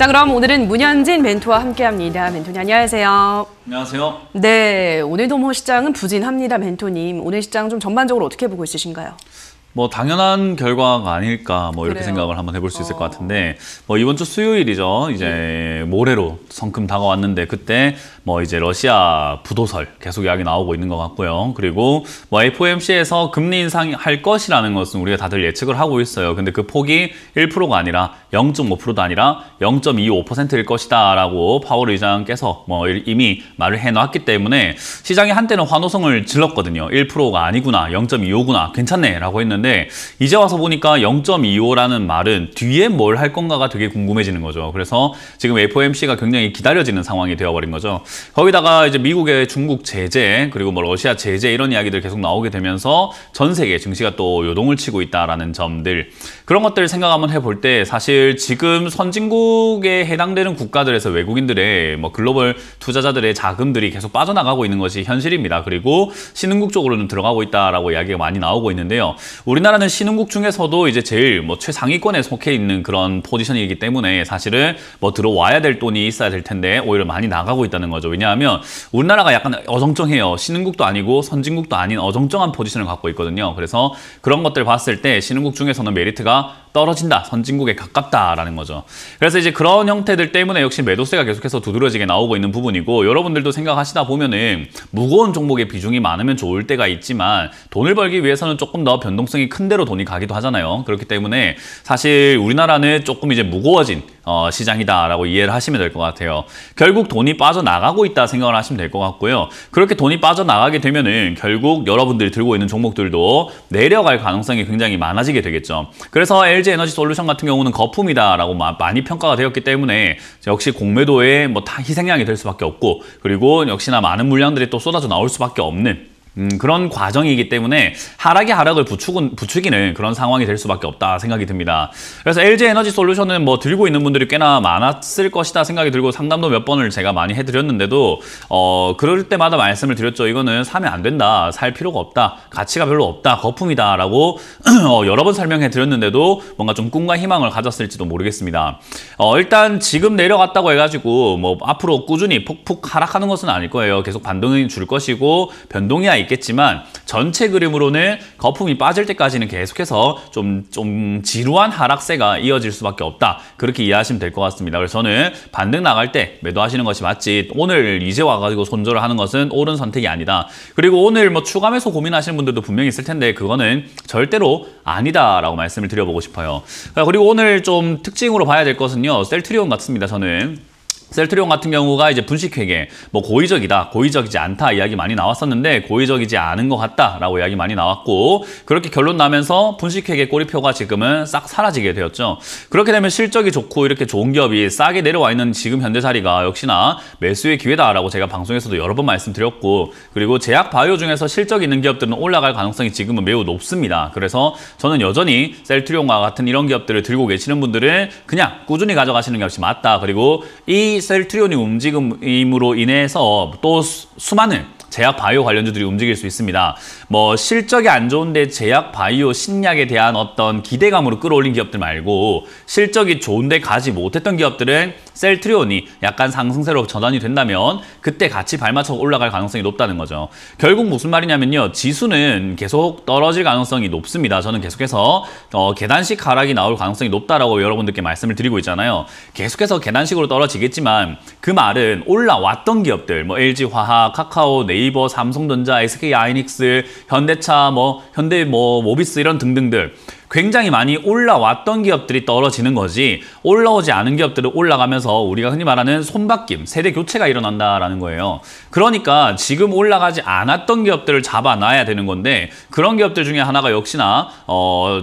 자, 그럼 오늘은 문현진 멘토와 함께합니다. 멘토님 안녕하세요. 안녕하세요. 네, 오늘도 뭐 시장은 부진합니다. 멘토님, 오늘 시장 좀 전반적으로 어떻게 보고 있으신가요? 뭐 당연한 결과가 아닐까 뭐 이렇게 그래요. 생각을 한번 해볼 수 있을 것 같은데, 뭐 이번 주 수요일이죠. 이제 모레로 성큼 다가왔는데 그때 뭐 이제 러시아 부도설 계속 이야기 나오고 있는 것 같고요. 그리고 뭐 FOMC에서 금리 인상할 것이라는 것은 우리가 다들 예측을 하고 있어요. 근데 그 폭이 1%가 아니라 0.5%도 아니라 0.25%일 것이다라고 파월 의장께서 뭐 이미 말을 해놨기 때문에 시장이 한때는 환호성을 질렀거든요. 1%가 아니구나, 0.25구나, 괜찮네라고 했는데 이제 와서 보니까 0.25라는 말은 뒤에 뭘 할 건가가 되게 궁금해지는 거죠. 그래서 지금 FOMC가 굉장히 기다려지는 상황이 되어버린 거죠. 거기다가 이제 미국의 중국 제재 그리고 뭐 러시아 제재 이런 이야기들 계속 나오게 되면서 전 세계 증시가 또 요동을 치고 있다라는 점들, 그런 것들을 생각 한번 해볼 때 사실 지금 선진국에 해당되는 국가들에서 외국인들의 뭐 글로벌 투자자들의 자금들이 계속 빠져나가고 있는 것이 현실입니다. 그리고 신흥국 쪽으로는 들어가고 있다라고 이야기가 많이 나오고 있는데요. 우리나라는 신흥국 중에서도 이제 제일 뭐 최상위권에 속해 있는 그런 포지션이기 때문에 사실은 뭐 들어와야 될 돈이 있어야 될 텐데 오히려 많이 나가고 있다는 거죠. 왜냐하면 우리나라가 약간 어정쩡해요. 신흥국도 아니고 선진국도 아닌 어정쩡한 포지션을 갖고 있거든요. 그래서 그런 것들 봤을 때 신흥국 중에서는 메리트가 떨어진다, 선진국에 가깝다라는 거죠. 그래서 이제 그런 형태들 때문에 역시 매도세가 계속해서 두드러지게 나오고 있는 부분이고, 여러분들도 생각하시다 보면은 무거운 종목의 비중이 많으면 좋을 때가 있지만 돈을 벌기 위해서는 조금 더 변동성이 큰 데로 돈이 가기도 하잖아요. 그렇기 때문에 사실 우리나라는 조금 이제 무거워진 시장이다라고 이해를 하시면 될 것 같아요. 결국 돈이 빠져나가고 있다 생각을 하시면 될 것 같고요. 그렇게 돈이 빠져나가게 되면은 결국 여러분들이 들고 있는 종목들도 내려갈 가능성이 굉장히 많아지게 되겠죠. 그래서 LG 에너지 솔루션 같은 경우는 거품이다라고 많이 평가가 되었기 때문에 역시 공매도에 뭐 다 희생양이 될 수밖에 없고, 그리고 역시나 많은 물량들이 또 쏟아져 나올 수밖에 없는 그런 과정이기 때문에 하락이 하락을 부추기는 그런 상황이 될 수밖에 없다 생각이 듭니다. 그래서 LG 에너지 솔루션은 뭐 들고 있는 분들이 꽤나 많았을 것이다 생각이 들고 상담도 몇 번을 제가 많이 해드렸는데도 그럴 때마다 말씀을 드렸죠. 이거는 사면 안 된다, 살 필요가 없다, 가치가 별로 없다, 거품이다 라고 여러 번 설명해 드렸는데도 뭔가 좀 꿈과 희망을 가졌을지도 모르겠습니다. 일단 지금 내려갔다고 해가지고 뭐 앞으로 꾸준히 폭폭 하락하는 것은 아닐 거예요. 계속 반등이 줄 것이고 변동이야 있겠지만 전체 그림으로는 거품이 빠질 때까지는 계속해서 좀 지루한 하락세가 이어질 수밖에 없다, 그렇게 이해하시면 될 것 같습니다. 그래서 저는 반등 나갈 때 매도하시는 것이 맞지, 오늘 이제 와가지고 손절을 하는 것은 옳은 선택이 아니다. 그리고 오늘 뭐 추가 매수 고민하시는 분들도 분명히 있을 텐데 그거는 절대로 아니다라고 말씀을 드려보고 싶어요. 그리고 오늘 좀 특징으로 봐야 될 것은요, 셀트리온 같습니다. 저는 셀트리온 같은 경우가 이제 분식회계, 뭐 고의적이다, 고의적이지 않다 이야기 많이 나왔었는데 고의적이지 않은 것 같다라고 이야기 많이 나왔고, 그렇게 결론 나면서 분식회계 꼬리표가 지금은 싹 사라지게 되었죠. 그렇게 되면 실적이 좋고 이렇게 좋은 기업이 싸게 내려와 있는 지금 현재 자리가 역시나 매수의 기회다라고 제가 방송에서도 여러 번 말씀드렸고, 그리고 제약 바이오 중에서 실적 있는 기업들은 올라갈 가능성이 지금은 매우 높습니다. 그래서 저는 여전히 셀트리온과 같은 이런 기업들을 들고 계시는 분들은 그냥 꾸준히 가져가시는 것이 맞다. 그리고 이 셀트리온이 움직임으로 인해서 또 수많은 제약 바이오 관련주들이 움직일 수 있습니다. 뭐 실적이 안 좋은데 제약 바이오 신약에 대한 어떤 기대감으로 끌어올린 기업들 말고 실적이 좋은데 가지 못했던 기업들은 셀트리온이 약간 상승세로 전환이 된다면 그때 같이 발맞춰 올라갈 가능성이 높다는 거죠. 결국 무슨 말이냐면요, 지수는 계속 떨어질 가능성이 높습니다. 저는 계속해서 계단식 하락이 나올 가능성이 높다라고 여러분들께 말씀을 드리고 있잖아요. 계속해서 계단식으로 떨어지겠지만 그 말은 올라왔던 기업들, 뭐 LG화학, 카카오, 네이버, 삼성전자, SK하이닉스, 현대차, 뭐 현대 모비스 이런 등등들 굉장히 많이 올라왔던 기업들이 떨어지는 거지, 올라오지 않은 기업들은 올라가면서 우리가 흔히 말하는 손바뀜, 세대 교체가 일어난다라는 거예요. 그러니까 지금 올라가지 않았던 기업들을 잡아놔야 되는 건데 그런 기업들 중에 하나가 역시나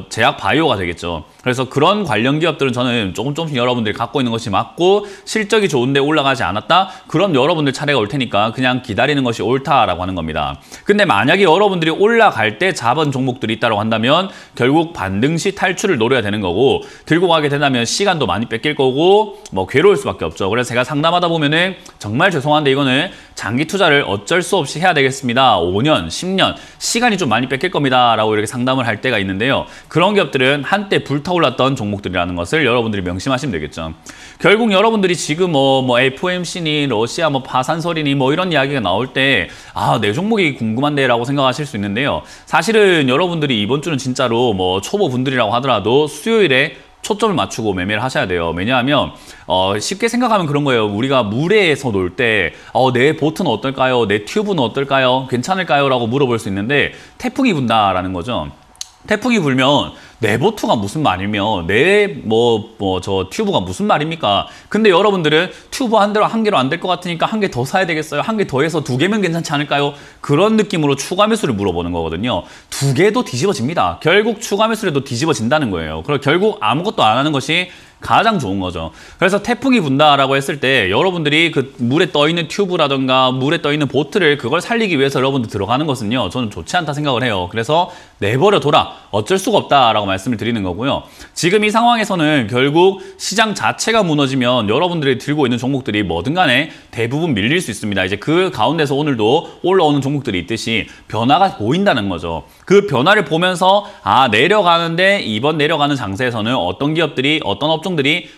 제약 바이오가 되겠죠. 그래서 그런 관련 기업들은 저는 조금씩 여러분들이 갖고 있는 것이 맞고, 실적이 좋은데 올라가지 않았다? 그럼 여러분들 차례가 올 테니까 그냥 기다리는 것이 옳다라고 하는 겁니다. 근데 만약에 여러분들이 올라갈 때 잡은 종목들이 있다고 한다면 결국 반등 시 탈출을 노려야 되는 거고 들고 가게 된다면 시간도 많이 뺏길 거고 뭐 괴로울 수밖에 없죠. 그래서 제가 상담하다 보면은 정말 죄송한데 이거는 장기 투자를 어쩔 수 없이 해야 되겠습니다. 5년, 10년 시간이 좀 많이 뺏길 겁니다. 라고 이렇게 상담을 할 때가 있는데요. 그런 기업들은 한때 불타올랐던 종목들이라는 것을 여러분들이 명심하시면 되겠죠. 결국 여러분들이 지금 뭐 FOMC니 러시아 뭐 파산설이니 뭐 이런 이야기가 나올 때 내 종목이 궁금한데 라고 생각하실 수 있는데요. 사실은 여러분들이 이번 주는 진짜로 뭐 초보분들이라고 하더라도 수요일에 초점을 맞추고 매매를 하셔야 돼요. 왜냐하면 쉽게 생각하면 그런 거예요. 우리가 물에서 놀 때 내 보트는 어떨까요? 내 튜브는 어떨까요? 괜찮을까요? 라고 물어볼 수 있는데 태풍이 분다라는 거죠. 태풍이 불면 내 보트가 무슨 말이며 내 저 튜브가 무슨 말입니까? 근데 여러분들은 튜브 한 개로 안 될 것 같으니까 한 개 더 사야 되겠어요? 한 개 더 해서 2개면 괜찮지 않을까요? 그런 느낌으로 추가 매수를 물어보는 거거든요. 2개도 뒤집어집니다. 결국 추가 매수라도 뒤집어진다는 거예요. 그리고 결국 아무것도 안 하는 것이 가장 좋은 거죠. 그래서 태풍이 분다라고 했을 때 여러분들이 그 물에 떠 있는 튜브라든가 물에 떠 있는 보트를 그걸 살리기 위해서 여러분들 들어가는 것은요. 저는 좋지 않다 생각을 해요. 그래서 내버려 둬라. 어쩔 수가 없다라고 말씀을 드리는 거고요. 지금 이 상황에서는 결국 시장 자체가 무너지면 여러분들이 들고 있는 종목들이 뭐든 간에 대부분 밀릴 수 있습니다. 이제 그 가운데서 오늘도 올라오는 종목들이 있듯이 변화가 보인다는 거죠. 그 변화를 보면서 내려가는데 이번 내려가는 장세에서는 어떤 기업들이 어떤 업종들이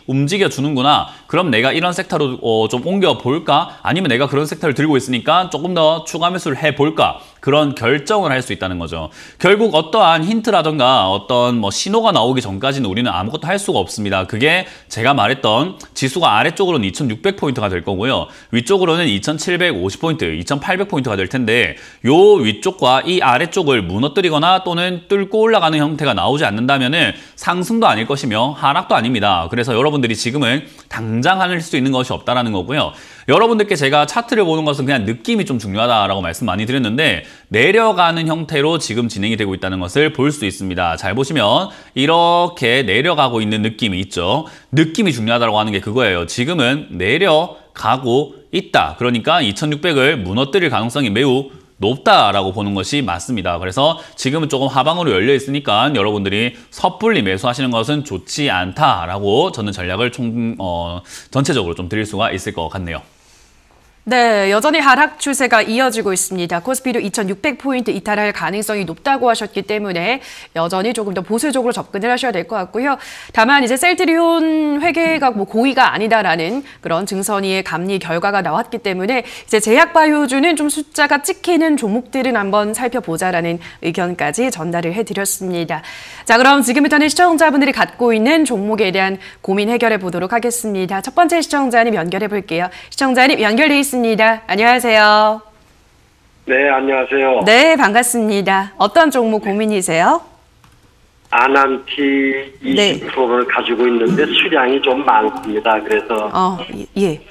움직여 주는구나. 그럼 내가 이런 섹터로 좀 옮겨 볼까? 아니면 내가 그런 섹터를 들고 있으니까 조금 더 추가 매수를 해 볼까? 그런 결정을 할 수 있다는 거죠. 결국 어떠한 힌트라든가 어떤 신호가 나오기 전까지는 우리는 아무것도 할 수가 없습니다. 그게 제가 말했던 지수가 아래쪽으로는 2600포인트가 될 거고요. 위쪽으로는 2750포인트, 2800포인트가 될 텐데 요 위쪽과 이 아래쪽을 무너뜨리거나 또는 뚫고 올라가는 형태가 나오지 않는다면은 상승도 아닐 것이며 하락도 아닙니다. 그래서 여러분들이 지금은 당장 할 수 있는 것이 없다라는 거고요. 여러분들께 제가 차트를 보는 것은 그냥 느낌이 좀 중요하다라고 말씀 많이 드렸는데 내려가는 형태로 지금 진행이 되고 있다는 것을 볼 수 있습니다. 잘 보시면 이렇게 내려가고 있는 느낌이 있죠. 느낌이 중요하다고 하는 게 그거예요. 지금은 내려가고 있다. 그러니까 2600을 무너뜨릴 가능성이 매우 높다라고 보는 것이 맞습니다. 그래서 지금은 조금 하방으로 열려 있으니까 여러분들이 섣불리 매수하시는 것은 좋지 않다라고 저는 전략을 전체적으로 좀 드릴 수가 있을 것 같네요. 네, 여전히 하락 추세가 이어지고 있습니다. 코스피도 2600포인트 이탈할 가능성이 높다고 하셨기 때문에 여전히 조금 더 보수적으로 접근을 하셔야 될 것 같고요. 다만 이제 셀트리온 회계가 고의가 아니다라는 그런 증선이의 감리 결과가 나왔기 때문에 이제 제약바이오주는 좀 숫자가 찍히는 종목들은 한번 살펴보자라는 의견까지 전달을 해드렸습니다. 자, 그럼 지금부터는 시청자분들이 갖고 있는 종목에 대한 고민 해결해 보도록 하겠습니다. 첫 번째 시청자님 연결해 볼게요. 시청자님 연결돼 있습니다. 안녕하세요. 네, 안녕하세요. 네, 반갑습니다. 어떤 종목 고민이세요? 아난티 20%를 가지고 있는데 수량이 좀 많습니다. 그래서 예.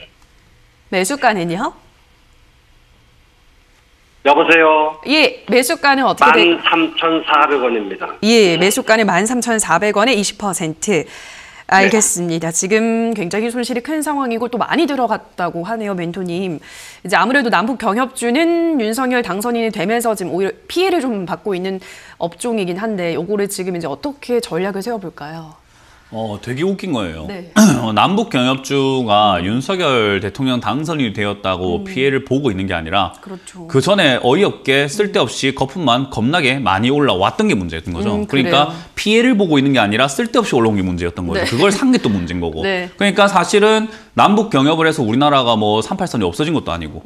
매수가는요? 여보세요? 예, 매수가는 어떻게 돼? 13,400원입니다. 예, 매수가는 13,400원에 20%. 알겠습니다. 지금 굉장히 손실이 큰 상황이고 또 많이 들어갔다고 하네요, 멘토님. 이제 아무래도 남북 경협주는 윤석열 당선인이 되면서 지금 오히려 피해를 좀 받고 있는 업종이긴 한데 요거를 지금 이제 어떻게 전략을 세워볼까요? 되게 웃긴 거예요. 네. 남북 경협주가 윤석열 대통령 당선이 되었다고 피해를 보고 있는 게 아니라 그렇죠. 그 전에 어이없게 쓸데없이 거품만 겁나게 많이 올라왔던 게 문제였던 거죠. 그러니까 그래요. 피해를 보고 있는 게 아니라 쓸데없이 올라온 게 문제였던 거죠. 네. 그걸 산 게 또 문제인 거고. 네. 그러니까 사실은 남북 경협을 해서 우리나라가 3.8선이 없어진 것도 아니고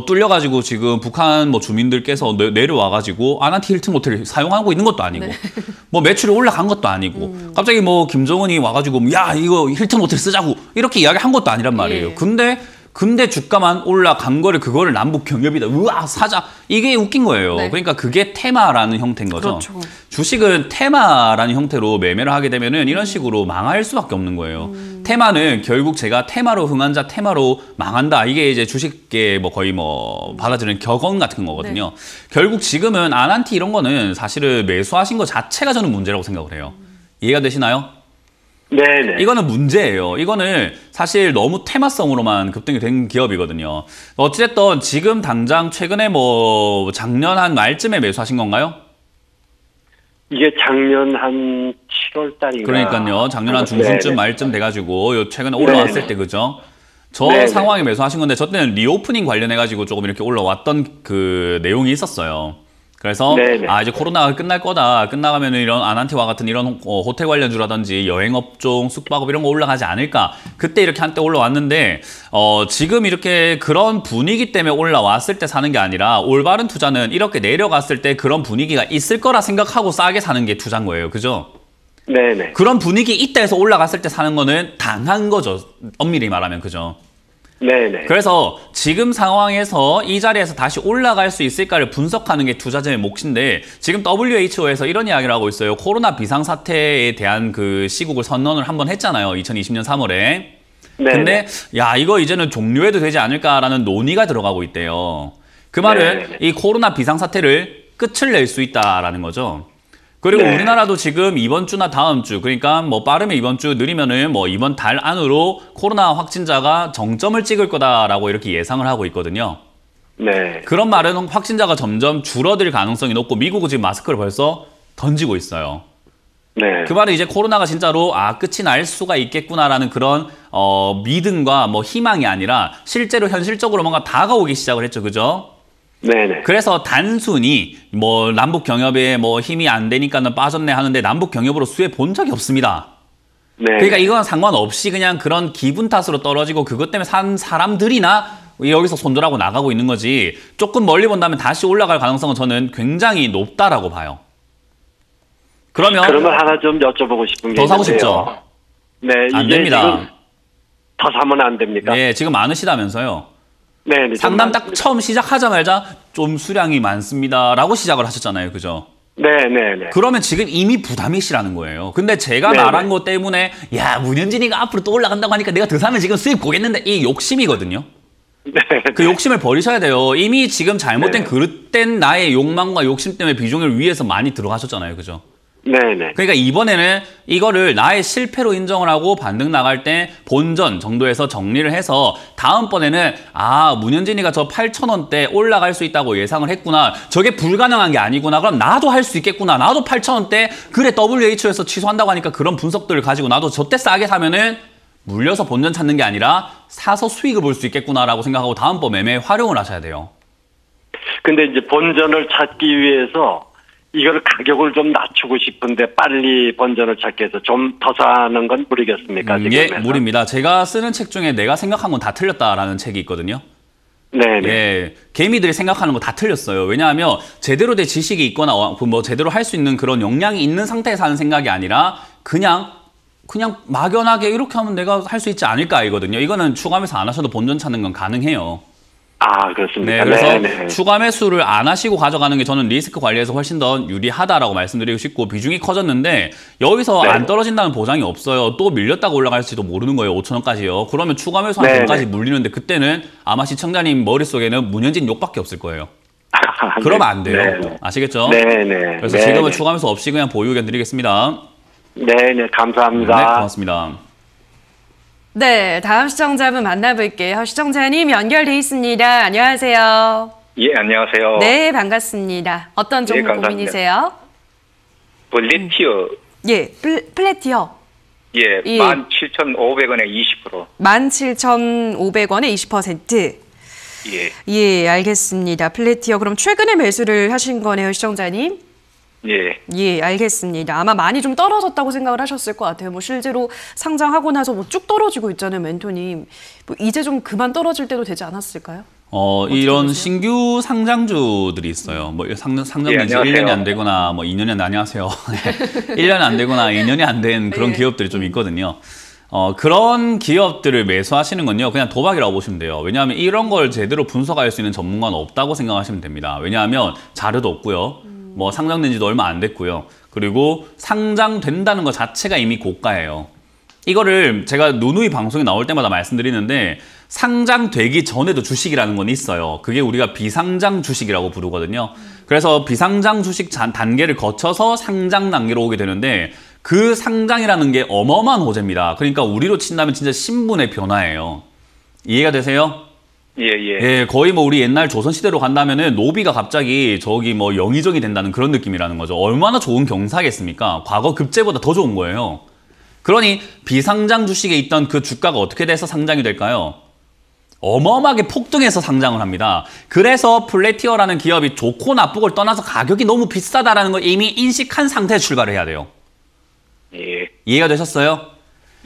뚫려가지고 지금 북한 주민들께서 내려와가지고 아난티 힐튼 호텔을 사용하고 있는 것도 아니고 매출이 올라간 것도 아니고 갑자기 김정은이 와가지고 야 이거 힐튼 호텔 쓰자고 이렇게 이야기한 것도 아니란 말이에요. 예. 근데 주가만 올라간 그거를 남북 경협이다. 우와 사자. 이게 웃긴 거예요. 네. 그러니까 그게 테마라는 형태인 거죠. 그렇죠. 주식은 테마라는 형태로 매매를 하게 되면은 이런 식으로 망할 수밖에 없는 거예요. 테마는 결국 제가 테마로 흥한 자 테마로 망한다. 이게 이제 주식계 거의 받아들이는 격언 같은 거거든요. 결국 지금은 아난티 이런 거는 사실은 매수하신 것 자체가 저는 문제라고 생각을 해요. 이해가 되시나요? 네네. 이거는 문제예요. 이거는 사실 너무 테마성으로만 급등이 된 기업이거든요. 어찌됐든 지금 당장 최근에 작년 한 말쯤에 매수하신 건가요? 이게 작년 한 7월 달인가. 그러니까요. 작년 한 중순쯤 말쯤 돼가지고 요 최근에 올라왔을 때 그죠? 저 네네. 상황에 매수하신 건데 저 때는 리오프닝 관련해가지고 조금 이렇게 올라왔던 그 내용이 있었어요. 그래서 네네. 이제 코로나가 끝날 거다. 끝나가면은 이런 아난티와 같은 이런 호텔 관련주라든지 여행업종, 숙박업 이런 거 올라가지 않을까. 그때 이렇게 한때 올라왔는데 지금 이렇게 그런 분위기 때문에 올라왔을 때 사는 게 아니라 올바른 투자는 이렇게 내려갔을 때 그런 분위기가 있을 거라 생각하고 싸게 사는 게 투자인 거예요. 그죠? 네네. 그런 분위기 있다 해서 올라갔을 때 사는 거는 당한 거죠. 엄밀히 말하면 그죠? 네네. 그래서 지금 상황에서 이 자리에서 다시 올라갈 수 있을까를 분석하는 게 투자자의 몫인데 지금 WHO에서 이런 이야기를 하고 있어요. 코로나 비상사태에 대한 그 시국을 선언을 한번 했잖아요. 2020년 3월에. 네. 근데 야 이거 이제는 종료해도 되지 않을까라는 논의가 들어가고 있대요. 그 말은 네네. 이 코로나 비상사태를 끝을 낼 수 있다라는 거죠. 그리고 네. 우리나라도 지금 이번 주나 다음 주, 그러니까 뭐 빠르면 이번 주, 느리면은 뭐 이번 달 안으로 코로나 확진자가 정점을 찍을 거다라고 이렇게 예상을 하고 있거든요. 네. 그런 말은 확진자가 점점 줄어들 가능성이 높고 미국은 지금 마스크를 벌써 던지고 있어요. 네. 그 말은 이제 코로나가 진짜로 끝이 날 수가 있겠구나라는 그런 믿음과 뭐 희망이 아니라 실제로 현실적으로 뭔가 다가오기 시작을 했죠. 그죠? 네네. 그래서 단순히 뭐 남북 경협에 뭐 힘이 안 되니까는 빠졌네 하는데 남북 경협으로 수혜 본 적이 없습니다. 네. 그러니까 이건 상관없이 그냥 그런 기분 탓으로 떨어지고 그것 때문에 산 사람들이나 여기서 손절하고 나가고 있는 거지 조금 멀리 본다면 다시 올라갈 가능성은 저는 굉장히 높다라고 봐요. 그러면 하나 좀 여쭤보고 싶은 게 더 사고 있는데요. 싶죠? 네. 안 이게 됩니다. 지금 더 사면 안 됩니까? 네, 지금 많으시다면서요. 네. 네. 상담 딱 처음 시작하자마자 좀 수량이 많습니다라고 시작을 하셨잖아요. 그죠? 네네네. 그러면 지금 이미 부담이시라는 거예요. 근데 제가 네네. 말한 것 때문에 야 문현진이가 앞으로 또 올라간다고 하니까 내가 더 사면 지금 수익 보겠는데 이 욕심이거든요. 네. 그 욕심을 버리셔야 돼요. 이미 지금 잘못된 네. 그릇된 나의 욕망과 욕심 때문에 비중을 위해서 많이 들어가셨잖아요. 그죠? 네네. 그러니까 이번에는 이거를 나의 실패로 인정을 하고 반등 나갈 때 본전 정도에서 정리를 해서 다음번에는 문현진이가 저 8,000원대 올라갈 수 있다고 예상을 했구나. 저게 불가능한 게 아니구나. 그럼 나도 할 수 있겠구나. 나도 8,000원대 그래 WHO에서 취소한다고 하니까 그런 분석들을 가지고 나도 저때 싸게 사면은 물려서 본전 찾는 게 아니라 사서 수익을 볼 수 있겠구나라고 생각하고 다음번 매매에 활용을 하셔야 돼요. 근데 이제 본전을 찾기 위해서 이걸 가격을 좀 낮추고 싶은데 빨리 본전을 찾기 위해서 좀 더 사는 건 무리겠습니까? 예, 지금에서? 무리입니다. 제가 쓰는 책 중에 내가 생각한 건 다 틀렸다라는 책이 있거든요. 네네. 예, 개미들이 생각하는 거 다 틀렸어요. 왜냐하면 제대로 된 지식이 있거나 뭐 제대로 할 수 있는 그런 역량이 있는 상태에서 하는 생각이 아니라 그냥 막연하게 이렇게 하면 내가 할 수 있지 않을까 이거든요. 이거는 추가 매수 안 하셔도 본전 찾는 건 가능해요. 그렇습니다. 네, 그래서 네네. 추가 매수를 안 하시고 가져가는 게 저는 리스크 관리에서 훨씬 더 유리하다라고 말씀드리고 싶고 비중이 커졌는데 여기서 네. 안 떨어진다는 보장이 없어요. 또 밀렸다가 올라갈지도 모르는 거예요. 5,000원까지요. 그러면 추가 매수 한 네, 1,000원까지 네. 물리는데 그때는 아마 시청자님 머릿속에는 문현진 욕밖에 없을 거예요. 그러면 안 돼요. 네네. 아시겠죠? 네네. 그래서 네네. 지금은 추가 매수 없이 그냥 보유 의견 드리겠습니다. 네네. 감사합니다. 네, 고맙습니다. 네, 다음 시청자분 만나볼게요. 시청자님 연결돼 있습니다. 안녕하세요. 예, 안녕하세요. 네, 반갑습니다. 어떤 종목 감사합니다. 고민이세요? 볼레티어, 예, 플래티어. 예, 예. 17,500원에 20%. 17,500원에 20%. 예, 예, 알겠습니다. 플래티어. 그럼 최근에 매수를 하신 거네요, 시청자님? 예. 예, 알겠습니다. 아마 많이 좀 떨어졌다고 생각을 하셨을 것 같아요. 뭐 실제로 상장하고 나서 뭐 쭉 떨어지고 있잖아요, 멘토님. 뭐 이제 좀 그만 떨어질 때도 되지 않았을까요? 이런 보세요? 신규 상장주들이 있어요. 뭐 상장된 예, 지 안녕하세요. 1년이 안 되거나 뭐 2년이 안녕하세요. 1년이 안 되거나 2년이 안 된 그런 네. 기업들이 좀 있거든요. 그런 기업들을 매수하시는 건요. 그냥 도박이라고 보시면 돼요. 왜냐하면 이런 걸 제대로 분석할 수 있는 전문가는 없다고 생각하시면 됩니다. 왜냐하면 자료도 없고요. 뭐 상장된 지도 얼마 안 됐고요. 그리고 상장된다는 것 자체가 이미 고가예요. 이거를 제가 누누이 방송에 나올 때마다 말씀드리는데 상장되기 전에도 주식이라는 건 있어요. 그게 우리가 비상장 주식이라고 부르거든요. 그래서 비상장 주식 단계를 거쳐서 상장 단계로 오게 되는데 그 상장이라는 게 어마어마한 호재입니다. 그러니까 우리로 친다면 진짜 신분의 변화예요. 이해가 되세요? 예, 예. 예, 거의 뭐 우리 옛날 조선시대로 간다면은 노비가 갑자기 저기 뭐 영의정이 된다는 그런 느낌이라는 거죠. 얼마나 좋은 경사겠습니까? 과거 급제보다 더 좋은 거예요. 그러니 비상장 주식에 있던 그 주가가 어떻게 돼서 상장이 될까요? 어마어마하게 폭등해서 상장을 합니다. 그래서 플래티어라는 기업이 좋고 나쁘고를 떠나서 가격이 너무 비싸다라는 걸 이미 인식한 상태에 출발을 해야 돼요. 예. 이해가 되셨어요?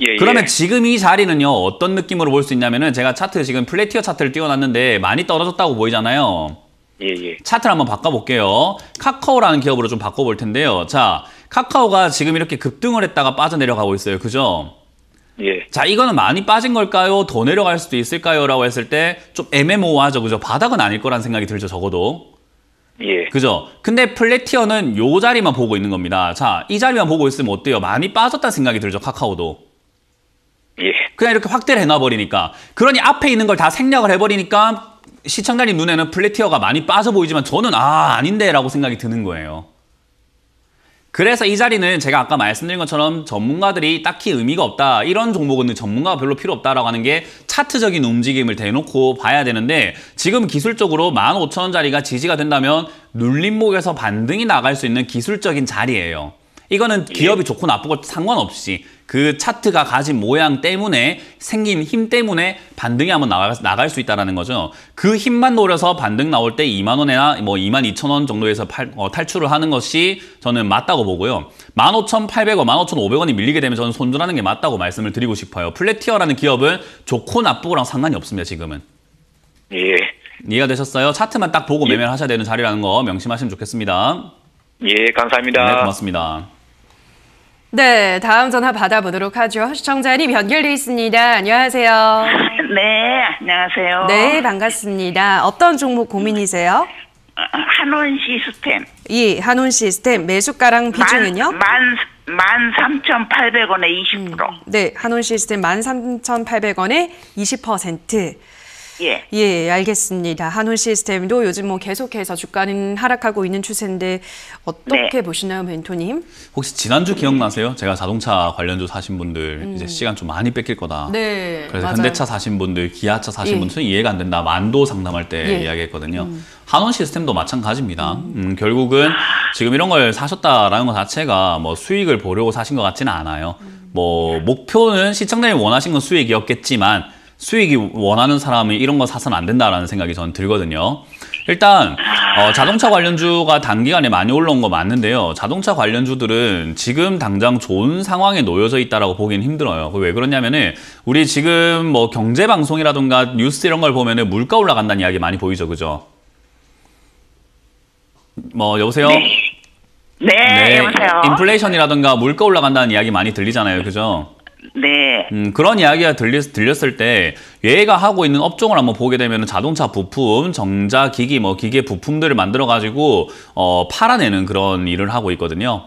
예, 그러면 예. 지금 이 자리는요, 어떤 느낌으로 볼 수 있냐면은 제가 차트 지금 플래티어 차트를 띄워놨는데 많이 떨어졌다고 보이잖아요. 예, 예. 차트를 한번 바꿔볼게요. 카카오라는 기업으로 좀 바꿔볼 텐데요. 자, 카카오가 지금 이렇게 급등을 했다가 빠져내려가고 있어요. 그죠? 예. 자, 이거는 많이 빠진 걸까요? 더 내려갈 수도 있을까요? 라고 했을 때 좀 애매모호하죠. 그죠? 바닥은 아닐 거란 생각이 들죠. 적어도. 예. 그죠? 근데 플래티어는 요 자리만 보고 있는 겁니다. 자, 이 자리만 보고 있으면 어때요? 많이 빠졌다는 생각이 들죠. 카카오도. 예. 그냥 이렇게 확대를 해놔버리니까. 그러니 앞에 있는 걸 다 생략을 해버리니까 시청자님 눈에는 플래티어가 많이 빠져 보이지만 저는 아닌데 라고 생각이 드는 거예요. 그래서 이 자리는 제가 아까 말씀드린 것처럼 전문가들이 딱히 의미가 없다. 이런 종목은 전문가가 별로 필요 없다라고 하는 게 차트적인 움직임을 대놓고 봐야 되는데 지금 기술적으로 15,000원짜리가 지지가 된다면 눌림목에서 반등이 나갈 수 있는 기술적인 자리예요. 이거는 기업이 좋고 나쁘고 상관없이 그 차트가 가진 모양 때문에 생긴 힘 때문에 반등이 한번 나갈 수 있다는 거죠. 그 힘만 노려서 반등 나올 때 2만 원이나 뭐 22,000원 정도에서 탈출을 하는 것이 저는 맞다고 보고요. 15,800원, 15,500원이 밀리게 되면 저는 손절하는 게 맞다고 말씀을 드리고 싶어요. 플래티어라는 기업은 좋고 나쁘고랑 상관이 없습니다. 지금은. 예. 이해가 되셨어요? 차트만 딱 보고 매매를 하셔야 되는 자리라는 거 명심하시면 좋겠습니다. 예, 감사합니다. 네, 고맙습니다. 네, 다음 전화 받아보도록 하죠. 시청자님 연결돼 있습니다. 안녕하세요. 네, 안녕하세요. 네, 반갑습니다. 어떤 종목 고민이세요? 한원 시스템. 이 한온 시스템 매수가랑 비중은요? 13,800원에 20%. 네, 한온 시스템 13,800원에 20%. 예. 예, 알겠습니다. 한온 시스템도 요즘 뭐 계속해서 주가는 하락하고 있는 추세인데 어떻게 네. 보시나요, 멘토님? 혹시 지난주 기억나세요? 제가 자동차 관련주 사신 분들 이제 시간 좀 많이 뺏길 거다. 네, 그래서 맞아요. 현대차 사신 분들, 기아차 사신 예. 분들은 이해가 안 된다. 만도 상담할 때 예. 이야기했거든요. 한원 시스템도 마찬가지입니다. 결국은 지금 이런 걸 사셨다라는 것 자체가 뭐 수익을 보려고 사신 것 같지는 않아요. 뭐 목표는 시청자님이 원하신 건 수익이었겠지만 수익이 원하는 사람이 이런 거 사서는 안 된다라는 생각이 저는 들거든요. 일단 자동차 관련주가 단기간에 많이 올라온 거 맞는데요. 자동차 관련주들은 지금 당장 좋은 상황에 놓여져 있다라고 보기는 힘들어요. 왜 그러냐면은 우리 지금 뭐 경제 방송이라든가 뉴스 이런 걸 보면은 물가 올라간다는 이야기 많이 보이죠, 그죠? 뭐 여보세요? 네, 여보세요. 인플레이션이라든가 물가 올라간다는 이야기 많이 들리잖아요, 그죠? 네. 그런 이야기가 들렸을 때 얘가 하고 있는 업종을 한번 보게 되면 자동차 부품, 전자기기, 뭐 기계 부품들을 만들어 가지고 팔아내는 그런 일을 하고 있거든요.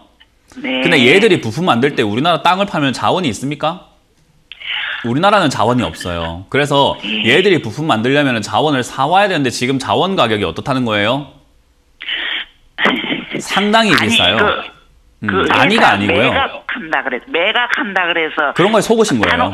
네. 근데 얘들이 부품 만들 때 우리나라 땅을 팔면 자원이 있습니까? 우리나라는 자원이 없어요. 그래서 얘들이 부품 만들려면 자원을 사와야 되는데 지금 자원 가격이 어떻다는 거예요? 상당히 비싸요. 아니가 아니고요. 매각한다 그래서. 그런 거에 속으신 거예요.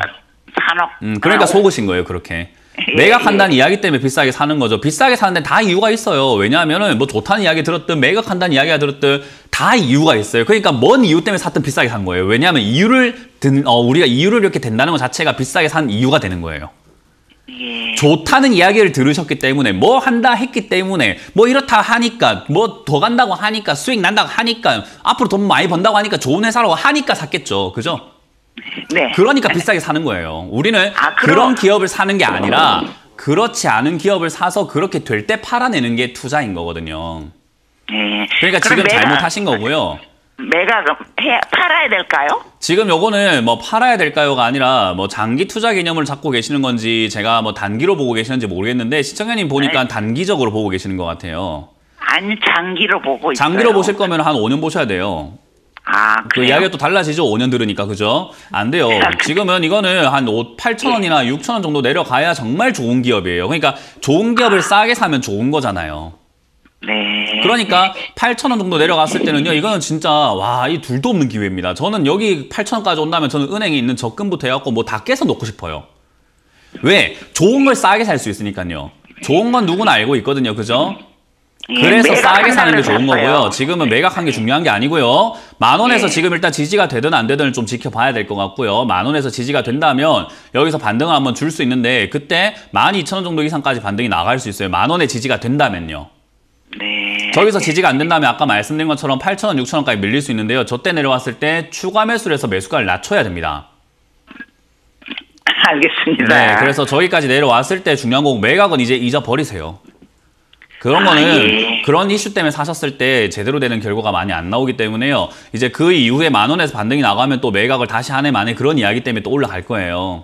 그러니까 속으신 거예요, 그렇게. 매각한다는 이야기 때문에 비싸게 사는 거죠. 비싸게 사는데 다 이유가 있어요. 왜냐하면은 뭐 좋다는 이야기 들었든 매각한다는 이야기가 들었든 다 이유가 있어요. 그러니까 뭔 이유 때문에 샀든 비싸게 산 거예요. 왜냐하면 우리가 이유를 이렇게 된다는 것 자체가 비싸게 산 이유가 되는 거예요. 예. 좋다는 이야기를 들으셨기 때문에 뭐 한다 했기 때문에 뭐 이렇다 하니까 뭐 더 간다고 하니까 수익 난다고 하니까 앞으로 돈 많이 번다고 하니까 좋은 회사라고 하니까 샀겠죠. 그죠? 네. 그러니까 비싸게 사는 거예요. 우리는 그런 기업을 사는 게 아니라 그렇지 않은 기업을 사서 그렇게 될 때 팔아내는 게 투자인 거거든요. 예. 그러니까 지금 잘못하신 거고요. 팔아야 될까요? 지금 요거는 뭐 팔아야 될까요가 아니라 뭐 장기 투자 개념을 잡고 계시는 건지 제가 뭐 단기로 보고 계시는지 모르겠는데 시청자님 보니까 단기적으로 보고 계시는 것 같아요. 아니, 장기로 보고 있어요. 장기로 보실 거면 한 5년 보셔야 돼요. 그 그래요? 이야기가 또 달라지죠. 5년 들으니까. 그죠? 안 돼요. 지금은 이거는 한 8,000원이나 6,000원 정도 내려가야 정말 좋은 기업이에요. 그러니까 좋은 기업을 싸게 사면 좋은 거잖아요. 네. 그러니까 8,000원 정도 내려갔을 때는요. 이거는 진짜 이 둘도 없는 기회입니다. 저는 여기 8,000원까지 온다면 저는 은행에 있는 적금부터 해갖고 뭐 다 깨서 놓고 싶어요. 왜? 좋은 걸 싸게 살 수 있으니까요. 좋은 건 누구나 알고 있거든요. 그죠? 그래서 싸게 사는 게 좋은 거고요. 지금은 매각한 게 중요한 게 아니고요. 10,000원에서 지금 일단 지지가 되든 안 되든 좀 지켜봐야 될 것 같고요. 10,000원에서 지지가 된다면 여기서 반등을 한번 줄 수 있는데 그때 12,000원 정도 이상까지 반등이 나갈 수 있어요. 10,000원에 지지가 된다면요. 네. 저기서 지지가 안 된다면 아까 말씀드린 것처럼 8,000원, 6,000원까지 밀릴 수 있는데요. 저때 내려왔을 때 추가 매수를 해서 매수가를 낮춰야 됩니다. 알겠습니다. 네, 그래서 저기까지 내려왔을 때 중요한 거고 매각은 이제 잊어버리세요. 그런 거는 예. 그런 이슈 때문에 사셨을 때 제대로 되는 결과가 많이 안 나오기 때문에요. 이제 그 이후에 10,000원에서 반등이 나가면 또 매각을 다시 하네 마네 그런 이야기 때문에 또 올라갈 거예요.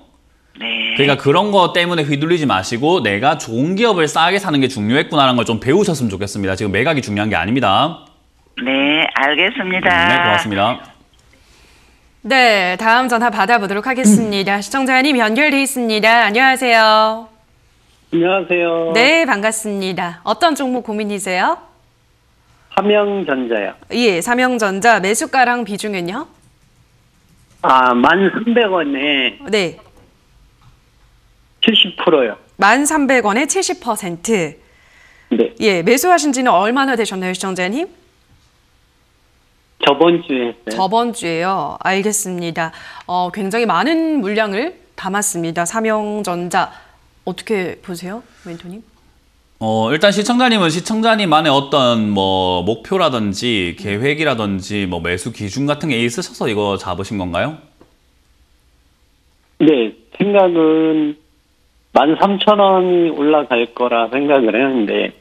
네. 그러니까 그런 거 때문에 휘둘리지 마시고 내가 좋은 기업을 싸게 사는 게 중요했구나라는 걸 좀 배우셨으면 좋겠습니다. 지금 매각이 중요한 게 아닙니다. 네, 알겠습니다. 네, 고맙습니다. 네, 다음 전화 받아보도록 하겠습니다. 시청자님 연결돼 있습니다. 안녕하세요. 안녕하세요. 네, 반갑습니다. 어떤 종목 고민이세요? 삼형전자요. 예, 삼형전자 매수가랑 비중은요? 1,300원에 네, 70%요. 1,300원에 70%. 네. 예, 매수하신 지는 얼마나 되셨나요, 시청자님? 저번 주에 했어요. 저번 주에요. 알겠습니다. 굉장히 많은 물량을 담았습니다. 삼형전자. 어떻게 보세요, 멘토님? 일단 시청자님은 시청자님만의 어떤 뭐 목표라든지 계획이라든지 뭐 매수 기준 같은 게 있으셔서 이거 잡으신 건가요? 네. 생각은 13,000원이 올라갈 거라 생각을 했는데,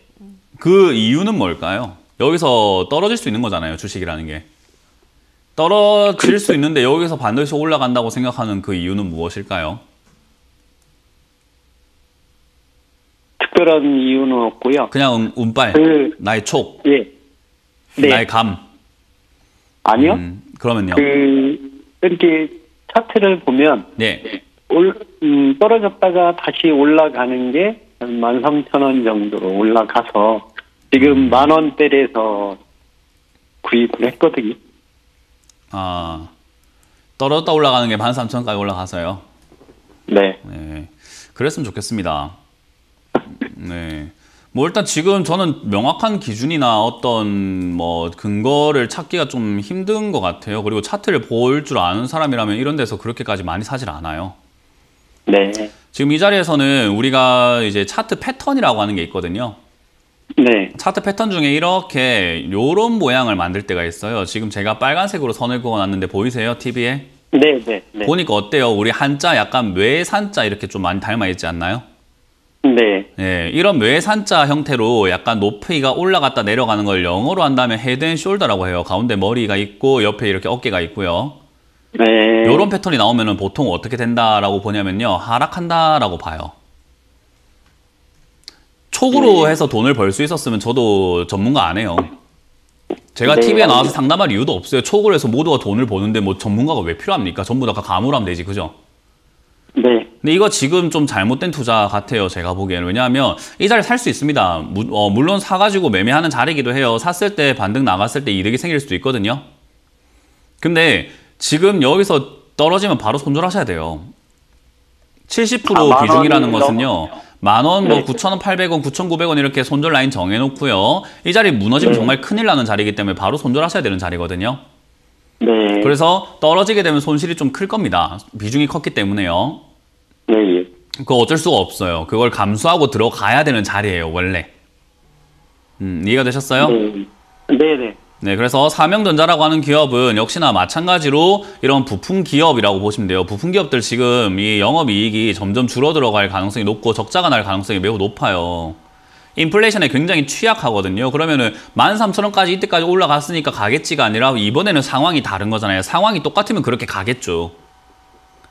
그 이유는 뭘까요? 여기서 떨어질 수 있는 거잖아요, 주식이라는 게. 떨어질 수 있는데 여기서 반드시 올라간다고 생각하는 그 이유는 무엇일까요? 특별한 이유는 없고요. 그냥 운빨, 나의 촉, 예. 네. 나의 감. 아니요. 그러면요. 이렇게 차트를 보면, 네. 떨어졌다가 다시 올라가는 게 13,000원 정도로 올라가서 지금 10,000원대에서 구입을 했거든요. 아, 떨어졌다 올라가는 게 13,000원까지 올라가서요. 네. 네. 그랬으면 좋겠습니다. 네. 뭐 일단 지금 저는 명확한 기준이나 어떤 뭐 근거를 찾기가 좀 힘든 것 같아요. 그리고 차트를 볼 줄 아는 사람이라면 이런 데서 그렇게까지 많이 사질 않아요. 네. 지금 이 자리에서는 우리가 이제 차트 패턴이라고 하는 게 있거든요. 네. 차트 패턴 중에 이렇게 요런 모양을 만들 때가 있어요. 지금 제가 빨간색으로 선을 그어놨는데 보이세요? TV에? 네. 네. 네. 보니까 어때요? 우리 한자 약간 외산자 이렇게 좀 많이 닮아 있지 않나요? 네. 네, 이런 외산자 형태로 약간 높이가 올라갔다 내려가는 걸 영어로 한다면 헤드 앤 숄더라고 해요. 가운데 머리가 있고 옆에 이렇게 어깨가 있고요. 네. 이런 패턴이 나오면 보통 어떻게 된다라고 보냐면요. 하락한다라고 봐요. 촉으로 해서 돈을 벌 수 있었으면 저도 전문가 안 해요. 제가 네, TV에 나와서 알겠습니다. 상담할 이유도 없어요. 촉으로 해서 모두가 돈을 버는데 뭐 전문가가 왜 필요합니까? 전부 다 감으로 하면 되지, 그죠? 네. 근데 이거 지금 좀 잘못된 투자 같아요. 제가 보기에는. 왜냐하면 이 자리 살 수 있습니다. 물론 사가지고 매매하는 자리이기도 해요. 샀을 때 반등 나갔을 때 이득이 생길 수도 있거든요. 근데 지금 여기서 떨어지면 바로 손절하셔야 돼요. 70% 비중이라는 것은요. 10,000원, 뭐 9,000원, 800원, 9,900원 이렇게 손절 라인 정해놓고요. 이 자리 무너지면 정말 큰일 나는 자리이기 때문에 바로 손절하셔야 되는 자리거든요. 네. 그래서 떨어지게 되면 손실이 좀 클 겁니다. 비중이 컸기 때문에요. 네. 예. 그거 어쩔 수가 없어요. 그걸 감수하고 들어가야 되는 자리예요, 원래. 이해가 되셨어요? 네. 네. 네. 네, 그래서 삼형전자라고 하는 기업은 역시나 마찬가지로 이런 부품 기업이라고 보시면 돼요. 부품 기업들 지금 이 영업이익이 점점 줄어들어갈 가능성이 높고 적자가 날 가능성이 매우 높아요. 인플레이션에 굉장히 취약하거든요. 그러면은 13,000원까지 이때까지 올라갔으니까 가겠지가 아니라 이번에는 상황이 다른 거잖아요. 상황이 똑같으면 그렇게 가겠죠.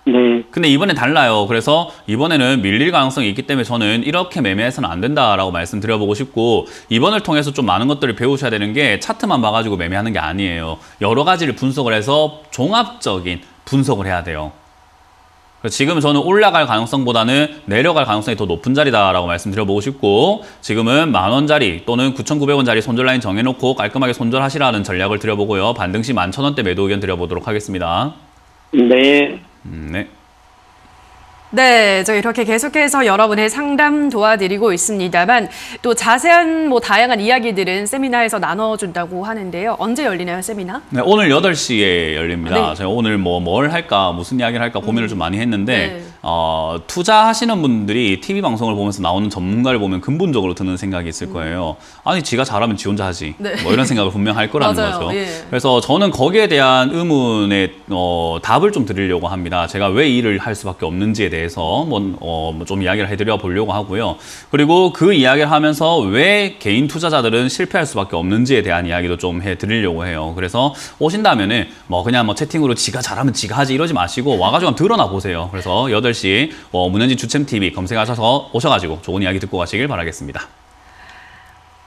네. 근데 이번엔 달라요. 그래서 이번에는 밀릴 가능성이 있기 때문에 저는 이렇게 매매해서는 안 된다라고 말씀드려보고 싶고, 이번을 통해서 좀 많은 것들을 배우셔야 되는 게 차트만 봐가지고 매매하는 게 아니에요. 여러 가지를 분석을 해서 종합적인 분석을 해야 돼요. 지금 저는 올라갈 가능성보다는 내려갈 가능성이 더 높은 자리다라고 말씀드려보고 싶고, 지금은 10,000원짜리 또는 9,900원짜리 손절 라인 정해놓고 깔끔하게 손절하시라는 전략을 드려보고요. 반등 시 11,000원대 매도 의견 드려보도록 하겠습니다. 네. 네. 네, 저 이렇게 계속해서 여러분의 상담 도와드리고 있습니다만 또 자세한 다양한 이야기들은 세미나에서 나눠준다고 하는데요. 언제 열리나요, 세미나? 네, 오늘 8시에 열립니다. 네. 제가 오늘 뭘 할까, 무슨 이야기를 할까 고민을 좀 많이 했는데 네. 투자하시는 분들이 TV 방송을 보면서 나오는 전문가를 보면 근본적으로 드는 생각이 있을 거예요. 아니, 지가 잘하면 지 혼자 하지. 네. 뭐 이런 생각을 분명 할 거라는 맞아요. 거죠. 예. 그래서 저는 거기에 대한 의문에 답을 좀 드리려고 합니다. 제가 왜 일을 할 수밖에 없는지에 대해서 좀 이야기를 해드려 보려고 하고요. 그리고 그 이야기를 하면서 왜 개인 투자자들은 실패할 수밖에 없는지에 대한 이야기도 좀 해드리려고 해요. 그래서 오신다면은 그냥 채팅으로 지가 잘하면 지가 하지 이러지 마시고 와가지고 한번 드러나 보세요. 그래서 8시 문현진 주챔TV 검색하셔서 오셔가지고 좋은 이야기 듣고 가시길 바라겠습니다.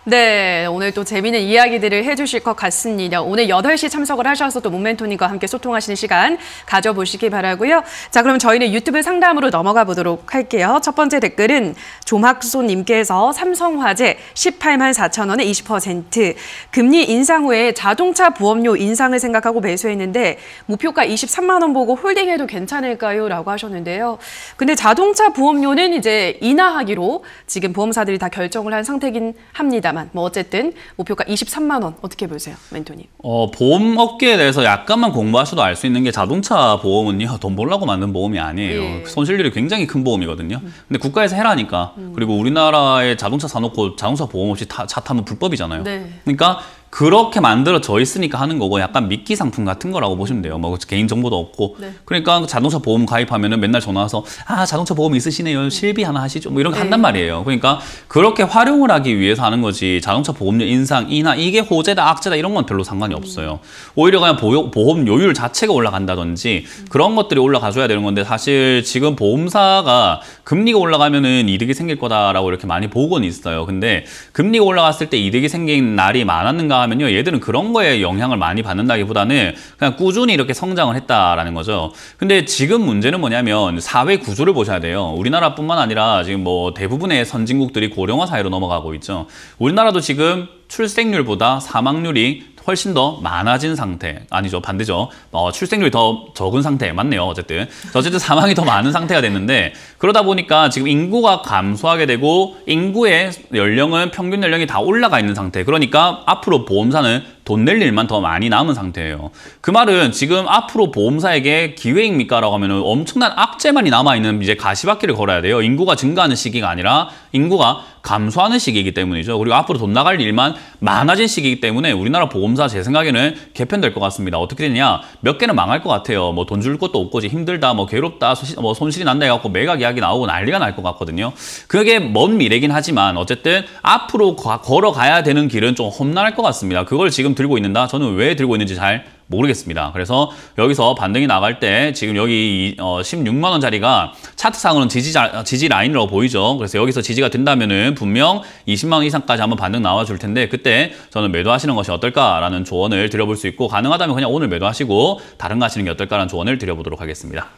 네, 오늘 또 재미있는 이야기들을 해주실 것 같습니다. 오늘 8시 참석을 하셔서 또 문멘토님과 함께 소통하시는 시간 가져보시기 바라고요. 자, 그럼 저희는 유튜브 상담으로 넘어가 보도록 할게요. 첫 번째 댓글은 조막소님께서 삼성화재 18만 4천 원에 20%, 금리 인상 후에 자동차 보험료 인상을 생각하고 매수했는데 목표가 23만 원 보고 홀딩해도 괜찮을까요? 라고 하셨는데요. 근데 자동차 보험료는 이제 인하하기로 지금 보험사들이 다 결정을 한 상태긴 합니다. 어쨌든 목표가 23만 원 어떻게 보세요, 멘토님? 보험업계에 대해서 약간만 공부하셔도 알 수 있는 게 자동차 보험은요, 돈 벌려고 만든 보험이 아니에요. 예. 손실률이 굉장히 큰 보험이거든요. 근데 국가에서 해라니까. 그리고 우리나라에 자동차 사놓고 자동차 보험 없이 차 타면 불법이잖아요. 네. 그러니까 그렇게 만들어져 있으니까 하는 거고 약간 미끼 상품 같은 거라고 보시면 돼요. 개인 정보도 없고. 네. 그러니까 자동차 보험 가입하면은 맨날 전화 와서 자동차 보험 있으시네요. 실비 하나 하시죠. 이런 거 한단 말이에요. 그러니까 그렇게 활용을 하기 위해서 하는 거지. 자동차 보험료 인상, 인하 이게 호재다 악재다 이런 건 별로 상관이 없어요. 오히려 그냥 보험료율 자체가 올라간다든지 그런 것들이 올라가줘야 되는 건데 사실 지금 보험사가 금리가 올라가면은 이득이 생길 거다라고 이렇게 많이 보고는 있어요. 근데 금리가 올라갔을 때 이득이 생긴 날이 많았는가 하면요, 얘들은 그런 거에 영향을 많이 받는다기보다는 그냥 꾸준히 이렇게 성장을 했다라는 거죠. 근데 지금 문제는 뭐냐면 사회 구조를 보셔야 돼요. 우리나라뿐만 아니라 지금 대부분의 선진국들이 고령화 사회로 넘어가고 있죠. 우리나라도 지금 출생률보다 사망률이 훨씬 더 많아진 상태, 아니죠, 반대죠. 출생률이 더 적은 상태, 맞네요. 어쨌든 사망이 더 많은 상태가 됐는데 그러다 보니까 지금 인구가 감소하게 되고 인구의 연령은 평균 연령이 다 올라가 있는 상태. 그러니까 앞으로 보험사는 돈 낼 일만 더 많이 남은 상태예요. 그 말은 지금 앞으로 보험사에게 기회입니까? 라고 하면 엄청난 악재만이 남아있는 이제 가시밭길을 걸어야 돼요. 인구가 증가하는 시기가 아니라 인구가 감소하는 시기이기 때문이죠. 그리고 앞으로 돈 나갈 일만 많아진 시기이기 때문에 우리나라 보험사 제 생각에는 개편될 것 같습니다. 어떻게 되냐? 몇 개는 망할 것 같아요. 돈 줄 것도 없고 힘들다, 괴롭다, 손실이 난다 해갖고 매각 이야기 나오고 난리가 날 것 같거든요. 그게 먼 미래긴 하지만 어쨌든 앞으로 걸어가야 되는 길은 좀 험난할 것 같습니다. 그걸 지금 들고 있는다? 저는 왜 들고 있는지 잘 모르겠습니다. 그래서 여기서 반등이 나갈 때 지금 여기 16만 원짜리가 차트상으로는 지지 라인으로 보이죠. 그래서 여기서 지지가 된다면은 분명 20만 원 이상까지 한번 반등 나와줄 텐데 그때 저는 매도하시는 것이 어떨까라는 조언을 드려볼 수 있고 가능하다면 그냥 오늘 매도하시고 다른 거 하시는 게 어떨까라는 조언을 드려보도록 하겠습니다.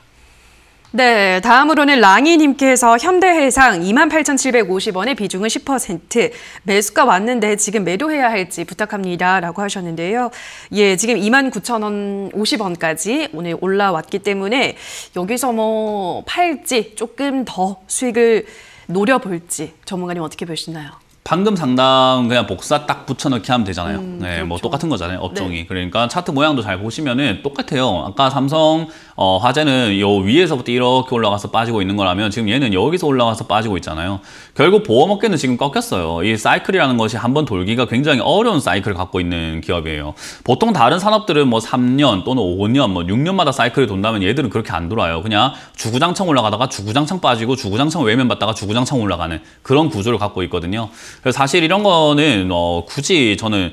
네, 다음으로는 랑이님께서 현대해상 28,750원에 비중은 10%, 매수가 왔는데 지금 매도해야 할지 부탁합니다 라고 하셨는데요. 예, 지금 29,000원 50원까지 오늘 올라왔기 때문에 여기서 팔지 조금 더 수익을 노려볼지 전문가님 어떻게 보시나요? 방금 상담 그냥 복사 딱 붙여넣기 하면 되잖아요. 네, 그렇죠. 똑같은 거잖아요. 업종이. 네. 그러니까 차트 모양도 잘 보시면은 똑같아요. 아까 삼성 화재는 요 위에서부터 이렇게 올라가서 빠지고 있는 거라면 지금 얘는 여기서 올라가서 빠지고 있잖아요. 결국 보험업계는 지금 꺾였어요. 이 사이클이라는 것이 한번 돌기가 굉장히 어려운 사이클을 갖고 있는 기업이에요. 보통 다른 산업들은 3년 또는 5년, 6년마다 사이클이 돈다면 얘들은 그렇게 안 돌아요. 그냥 주구장창 올라가다가 주구장창 빠지고 주구장창 외면받다가 주구장창 올라가는 그런 구조를 갖고 있거든요. 그래서 사실 이런 거는 굳이 저는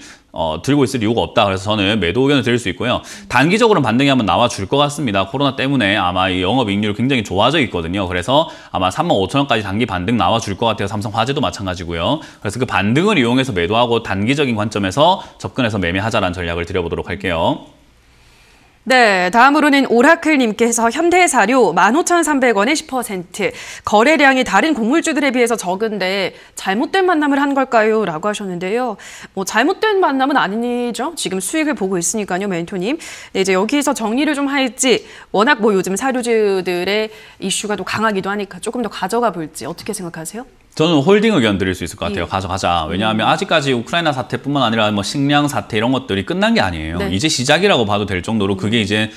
들고 있을 이유가 없다. 그래서 저는 매도 의견을 드릴 수 있고요. 단기적으로는 반등이 한번 나와줄 것 같습니다. 코로나 때문에 아마 이 영업이익률 굉장히 좋아져 있거든요. 그래서 아마 35,000원까지 단기 반등 나와줄 것 같아요. 삼성화재도 마찬가지고요. 그래서 그 반등을 이용해서 매도하고 단기적인 관점에서 접근해서 매매하자라는 전략을 드려보도록 할게요. 네, 다음으로는 오라클님께서 현대사료 15,300원에 10%. 거래량이 다른 곡물주들에 비해서 적은데 잘못된 만남을 한 걸까요? 라고 하셨는데요. 뭐 잘못된 만남은 아니죠. 지금 수익을 보고 있으니까요, 멘토님. 네, 이제 여기서 정리를 좀 할지 워낙 뭐 요즘 사료주들의 이슈가 또 강하기도 하니까 조금 더 가져가 볼지 어떻게 생각하세요? 저는 홀딩 의견 드릴 수 있을 것 같아요. 예. 가져가자. 왜냐하면 아직까지 우크라이나 사태뿐만 아니라 뭐 식량 사태 이런 것들이 끝난 게 아니에요. 네. 이제 시작이라고 봐도 될 정도로 그게 이제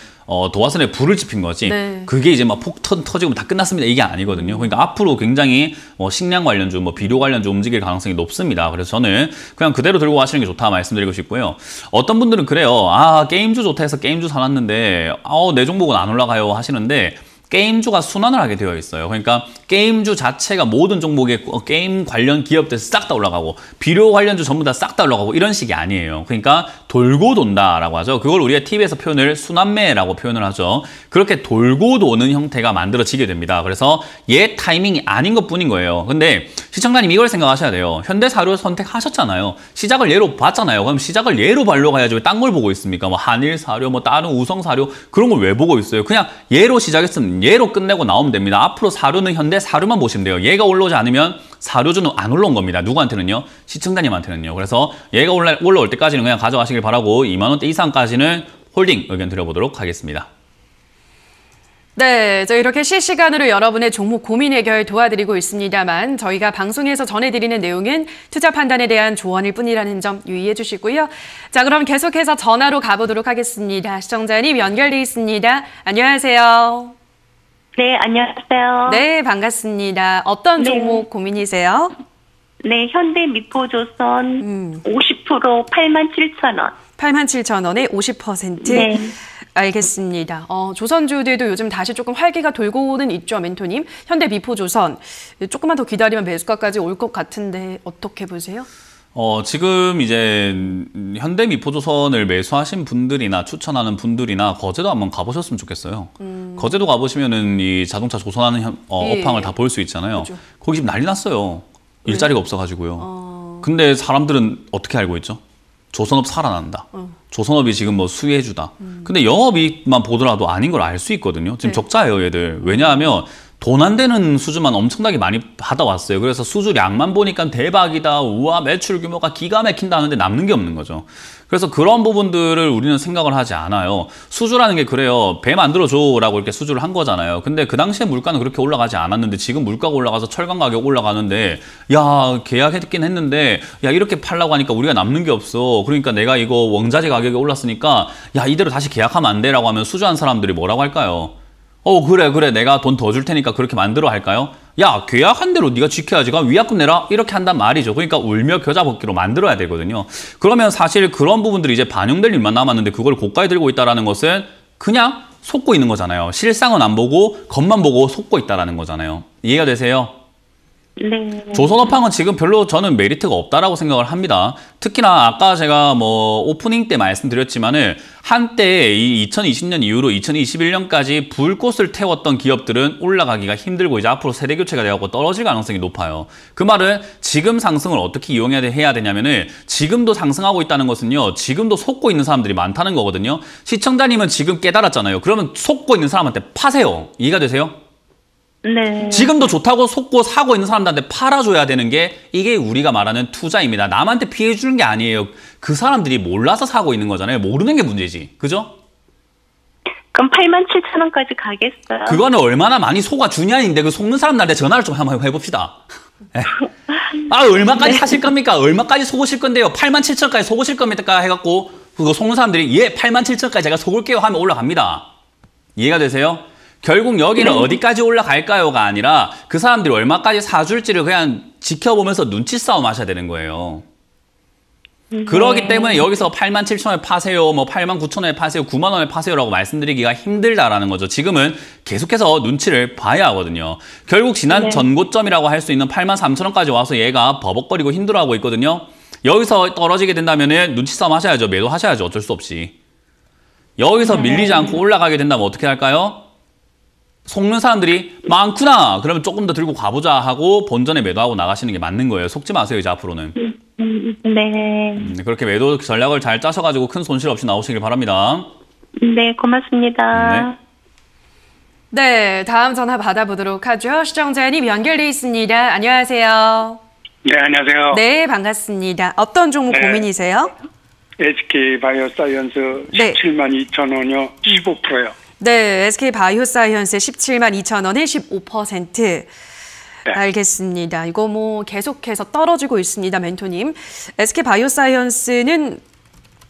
도화선에 불을 지핀 거지. 네. 그게 이제 막 폭 터지고 다 끝났습니다. 이게 아니거든요. 그러니까 앞으로 굉장히 식량 관련주, 뭐 비료 관련주 움직일 가능성이 높습니다. 그래서 저는 그냥 그대로 들고 가시는 게 좋다 말씀드리고 싶고요. 어떤 분들은 그래요. 아, 게임주 좋다 해서 게임주 사놨는데 내 종목은 안 올라가요 하시는데 게임주가 순환을 하게 되어 있어요. 그러니까 게임주 자체가 모든 종목의 게임 관련 기업들 싹 다 올라가고 비료 관련주 전부 다 싹 다 올라가고 이런 식이 아니에요. 그러니까 돌고 돈다라고 하죠. 그걸 우리가 TV에서 표현을 순환매라고 표현을 하죠. 그렇게 돌고 도는 형태가 만들어지게 됩니다. 그래서 얘 타이밍이 아닌 것뿐인 거예요. 근데 시청자님 이걸 생각하셔야 돼요. 현대사료 선택하셨잖아요. 시작을 얘로 봤잖아요. 그럼 시작을 얘로 발로 가야지 왜 딴 걸 보고 있습니까? 뭐 한일사료, 뭐 다른 우성사료 그런 걸 왜 보고 있어요? 그냥 얘로 시작했으면 얘로 끝내고 나오면 됩니다. 앞으로 사료는 현대사료만 보시면 돼요. 얘가 올라오지 않으면 사료주는 안 올라온 겁니다. 누구한테는요? 시청자님한테는요. 그래서 얘가 올라올 때까지는 그냥 가져가시길 바라고 2만 원대 이상까지는 홀딩 의견 드려보도록 하겠습니다. 네, 저 이렇게 실시간으로 여러분의 종목 고민 해결 도와드리고 있습니다만 저희가 방송에서 전해드리는 내용은 투자 판단에 대한 조언일 뿐이라는 점 유의해 주시고요. 자, 그럼 계속해서 전화로 가보도록 하겠습니다. 시청자님 연결돼 있습니다. 안녕하세요. 네, 안녕하세요. 네, 반갑습니다. 어떤 네. 종목 고민이세요? 네, 현대 미포조선 50% 87,000원. 87,000원에 50%. 네. 알겠습니다. 조선주들도 요즘 다시 조금 활기가 돌고는 있죠, 멘토님. 현대 미포조선 조금만 더 기다리면 매수가까지 올 것 같은데 어떻게 보세요? 지금 이제 현대미포조선을 매수하신 분들이나 추천하는 분들이나 거제도 한번 가보셨으면 좋겠어요. 거제도 가보시면은 이 자동차 조선하는 예. 업황을 다 볼 수 있잖아요. 그죠. 거기 지금 난리 났어요. 일자리가 없어가지고요. 근데 사람들은 어떻게 알고 있죠? 조선업 살아난다. 조선업이 지금 뭐 수혜주다. 근데 영업이익만 보더라도 아닌 걸 알 수 있거든요. 지금 네. 적자예요, 얘들. 왜냐하면 돈 안 되는 수주만 엄청나게 많이 받아왔어요. 그래서 수주량만 보니까 대박이다. 우와, 매출 규모가 기가 막힌다 하는데 남는 게 없는 거죠. 그래서 그런 부분들을 우리는 생각을 하지 않아요. 수주라는 게 그래요. 배 만들어줘라고 이렇게 수주를 한 거잖아요. 근데 그 당시에 물가는 그렇게 올라가지 않았는데 지금 물가가 올라가서 철강 가격 올라가는데 야, 계약했긴 했는데 야, 이렇게 팔라고 하니까 우리가 남는 게 없어. 그러니까 내가 이거 원자재 가격이 올랐으니까 야, 이대로 다시 계약하면 안 돼라고 하면 수주한 사람들이 뭐라고 할까요? 그래 내가 돈 더 줄 테니까 그렇게 만들어 할까요? 야, 계약한 대로 네가 지켜야지. 그럼 위약금 내라 이렇게 한단 말이죠. 그러니까 울며 겨자 먹기로 만들어야 되거든요. 그러면 사실 그런 부분들이 이제 반영될 일만 남았는데 그걸 고가에 들고 있다는 것은 그냥 속고 있는 거잖아요. 실상은 안 보고 겉만 보고 속고 있다는 거잖아요. 이해가 되세요? 네. 조선업황은 지금 별로 저는 메리트가 없다라고 생각을 합니다. 특히나 아까 제가 뭐 오프닝 때 말씀드렸지만은 한때 이 2020년 이후로 2021년까지 불꽃을 태웠던 기업들은 올라가기가 힘들고 이제 앞으로 세대 교체가 되고 떨어질 가능성이 높아요. 그 말은 지금 상승을 어떻게 이용해야 되냐면은 지금도 상승하고 있다는 것은요. 지금도 속고 있는 사람들이 많다는 거거든요. 시청자님은 지금 깨달았잖아요. 그러면 속고 있는 사람한테 파세요. 이해가 되세요? 네. 지금도 좋다고 속고 사고 있는 사람들한테 팔아줘야 되는 게 이게 우리가 말하는 투자입니다. 남한테 피해 주는 게 아니에요. 그 사람들이 몰라서 사고 있는 거잖아요. 모르는 게 문제지. 그죠? 그럼 87,000원까지 가겠어요? 그거는 얼마나 많이 속아주냐인데 그 속는 사람들한테 전화를 좀 한번 해봅시다. 예. 얼마까지 사실 겁니까? 얼마까지 속으실 건데요? 87,000원까지 속으실 겁니까? 해갖고 그거 속는 사람들이 87,000원까지 제가 속을게요 하면 올라갑니다. 이해가 되세요? 결국 여기는 어디까지 올라갈까요가 아니라 그 사람들이 얼마까지 사줄지를 그냥 지켜보면서 눈치 싸움 하셔야 되는 거예요. 그러기 때문에 여기서 87,000원에 파세요, 뭐 89,000원에 파세요, 9만 원에 파세요라고 말씀드리기가 힘들다라는 거죠. 지금은 계속해서 눈치를 봐야 하거든요. 결국 지난 전고점이라고 할 수 있는 83,000원까지 와서 얘가 버벅거리고 힘들어하고 있거든요. 여기서 떨어지게 된다면은 눈치 싸움 하셔야죠. 매도하셔야죠. 어쩔 수 없이. 여기서 밀리지 않고 올라가게 된다면 어떻게 할까요? 속는 사람들이 많구나. 그러면 조금 더 들고 가보자 하고 본전에 매도하고 나가시는 게 맞는 거예요. 속지 마세요, 이제 앞으로는. 네. 그렇게 매도 전략을 잘 짜셔가지고 큰 손실 없이 나오시길 바랍니다. 네, 고맙습니다. 네, 다음 전화 받아보도록 하죠. 시청자님 연결돼 있습니다. 안녕하세요. 네, 안녕하세요. 네, 반갑습니다. 어떤 종목 네. 고민이세요? SK 바이오사이언스 네. 17만 2천 원이요. 15%요. 네, SK 바이오사이언스 17만 2천 원에 15%. 네. 알겠습니다. 이거 뭐 계속해서 떨어지고 있습니다, 멘토님. SK 바이오사이언스는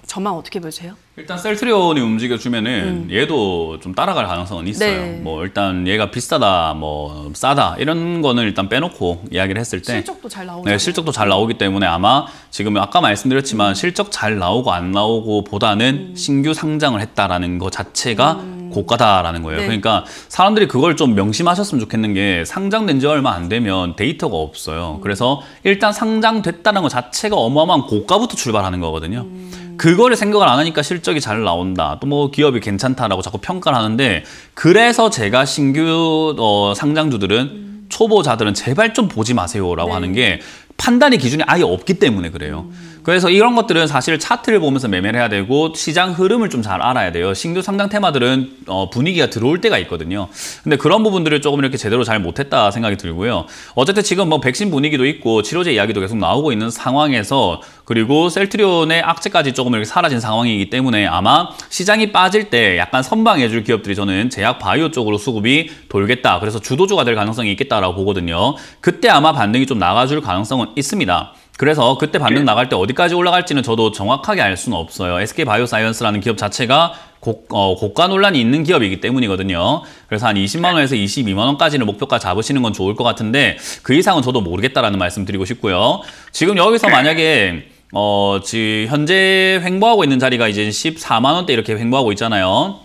전망 어떻게 보세요? 일단 셀트리온이 움직여주면은 얘도 좀 따라갈 가능성은 있어요. 네. 뭐 일단 얘가 비싸다, 뭐 싸다 이런 거는 일단 빼놓고 이야기를 했을 때 실적도 잘 나오잖아요. 네, 실적도 잘 나오기 때문에 아마 지금 아까 말씀드렸지만 실적 잘 나오고 안 나오고 보다는 신규 상장을 했다라는 거 자체가 고가다라는 거예요. 네. 그러니까 사람들이 그걸 좀 명심하셨으면 좋겠는 게 상장된 지 얼마 안 되면 데이터가 없어요. 그래서 일단 상장됐다는 것 자체가 어마어마한 고가부터 출발하는 거거든요. 그거를 생각을 안 하니까 실적이 잘 나온다. 또 뭐 기업이 괜찮다라고 자꾸 평가를 하는데 그래서 제가 신규 상장주들은 초보자들은 제발 좀 보지 마세요라고 하는 게 판단의 기준이 아예 없기 때문에 그래요. 그래서 이런 것들은 사실 차트를 보면서 매매를 해야 되고 시장 흐름을 좀 잘 알아야 돼요. 신규 상장 테마들은 분위기가 들어올 때가 있거든요. 근데 그런 부분들을 조금 이렇게 제대로 잘 못했다 생각이 들고요. 어쨌든 지금 뭐 백신 분위기도 있고 치료제 이야기도 계속 나오고 있는 상황에서 그리고 셀트리온의 악재까지 조금 이렇게 사라진 상황이기 때문에 아마 시장이 빠질 때 약간 선방해줄 기업들이 저는 제약 바이오 쪽으로 수급이 돌겠다. 그래서 주도주가 될 가능성이 있겠다라고 보거든요. 그때 아마 반등이 좀 나가줄 가능성은 있습니다. 그래서 그때 반등 나갈 때 어디까지 올라갈지는 저도 정확하게 알 수는 없어요. SK 바이오사이언스라는 기업 자체가 고가 논란이 있는 기업이기 때문이거든요. 그래서 한 20만 원에서 22만 원까지는 목표가 잡으시는 건 좋을 것 같은데 그 이상은 저도 모르겠다라는 말씀 드리고 싶고요. 지금 여기서 만약에 지금 현재 횡보하고 있는 자리가 이제 14만 원대 이렇게 횡보하고 있잖아요.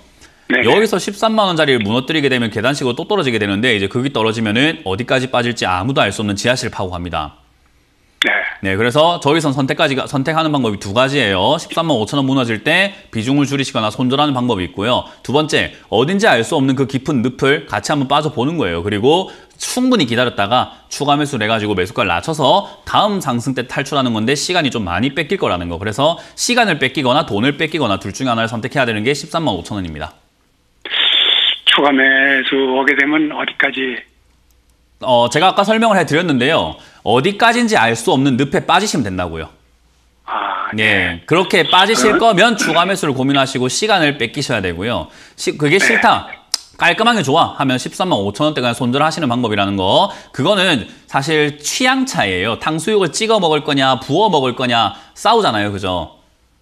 네. 여기서 13만 원짜리를 무너뜨리게 되면 계단식으로 또 떨어지게 되는데 이제 그게 떨어지면은 어디까지 빠질지 아무도 알 수 없는 지하실 파고 갑니다. 네, 그래서 저기선 선택하는 방법이 두 가지예요. 13만 5천 원 무너질 때 비중을 줄이시거나 손절하는 방법이 있고요. 두 번째, 어딘지 알 수 없는 그 깊은 늪을 같이 한번 빠져보는 거예요. 그리고 충분히 기다렸다가 추가 매수를 해가지고 매수가를 낮춰서 다음 상승 때 탈출하는 건데 시간이 좀 많이 뺏길 거라는 거. 그래서 시간을 뺏기거나 돈을 뺏기거나 둘 중에 하나를 선택해야 되는 게 13만 5천 원입니다. 추가 매수 오게 되면 어디까지? 제가 아까 설명을 해드렸는데요. 어디까지인지 알 수 없는 늪에 빠지시면 된다고요. 아, 네. 그렇게 빠지실 거면 추가 매수를 고민하시고 시간을 뺏기셔야 되고요. 그게 싫다. 깔끔하게 좋아 하면 13만 5천 원대 그냥 손절하시는 방법이라는 거. 그거는 사실 취향 차이예요. 탕수육을 찍어 먹을 거냐 부어 먹을 거냐 싸우잖아요. 그죠?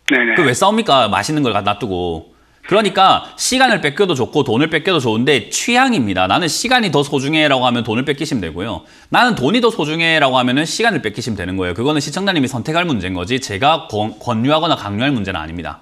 네네. 그 왜 싸웁니까? 맛있는 걸 놔두고. 그러니까 시간을 뺏겨도 좋고 돈을 뺏겨도 좋은데 취향입니다. 나는 시간이 더 소중해라고 하면 돈을 뺏기시면 되고요. 나는 돈이 더 소중해라고 하면은 시간을 뺏기시면 되는 거예요. 그거는 시청자님이 선택할 문제인 거지 제가 권유하거나 강요할 문제는 아닙니다.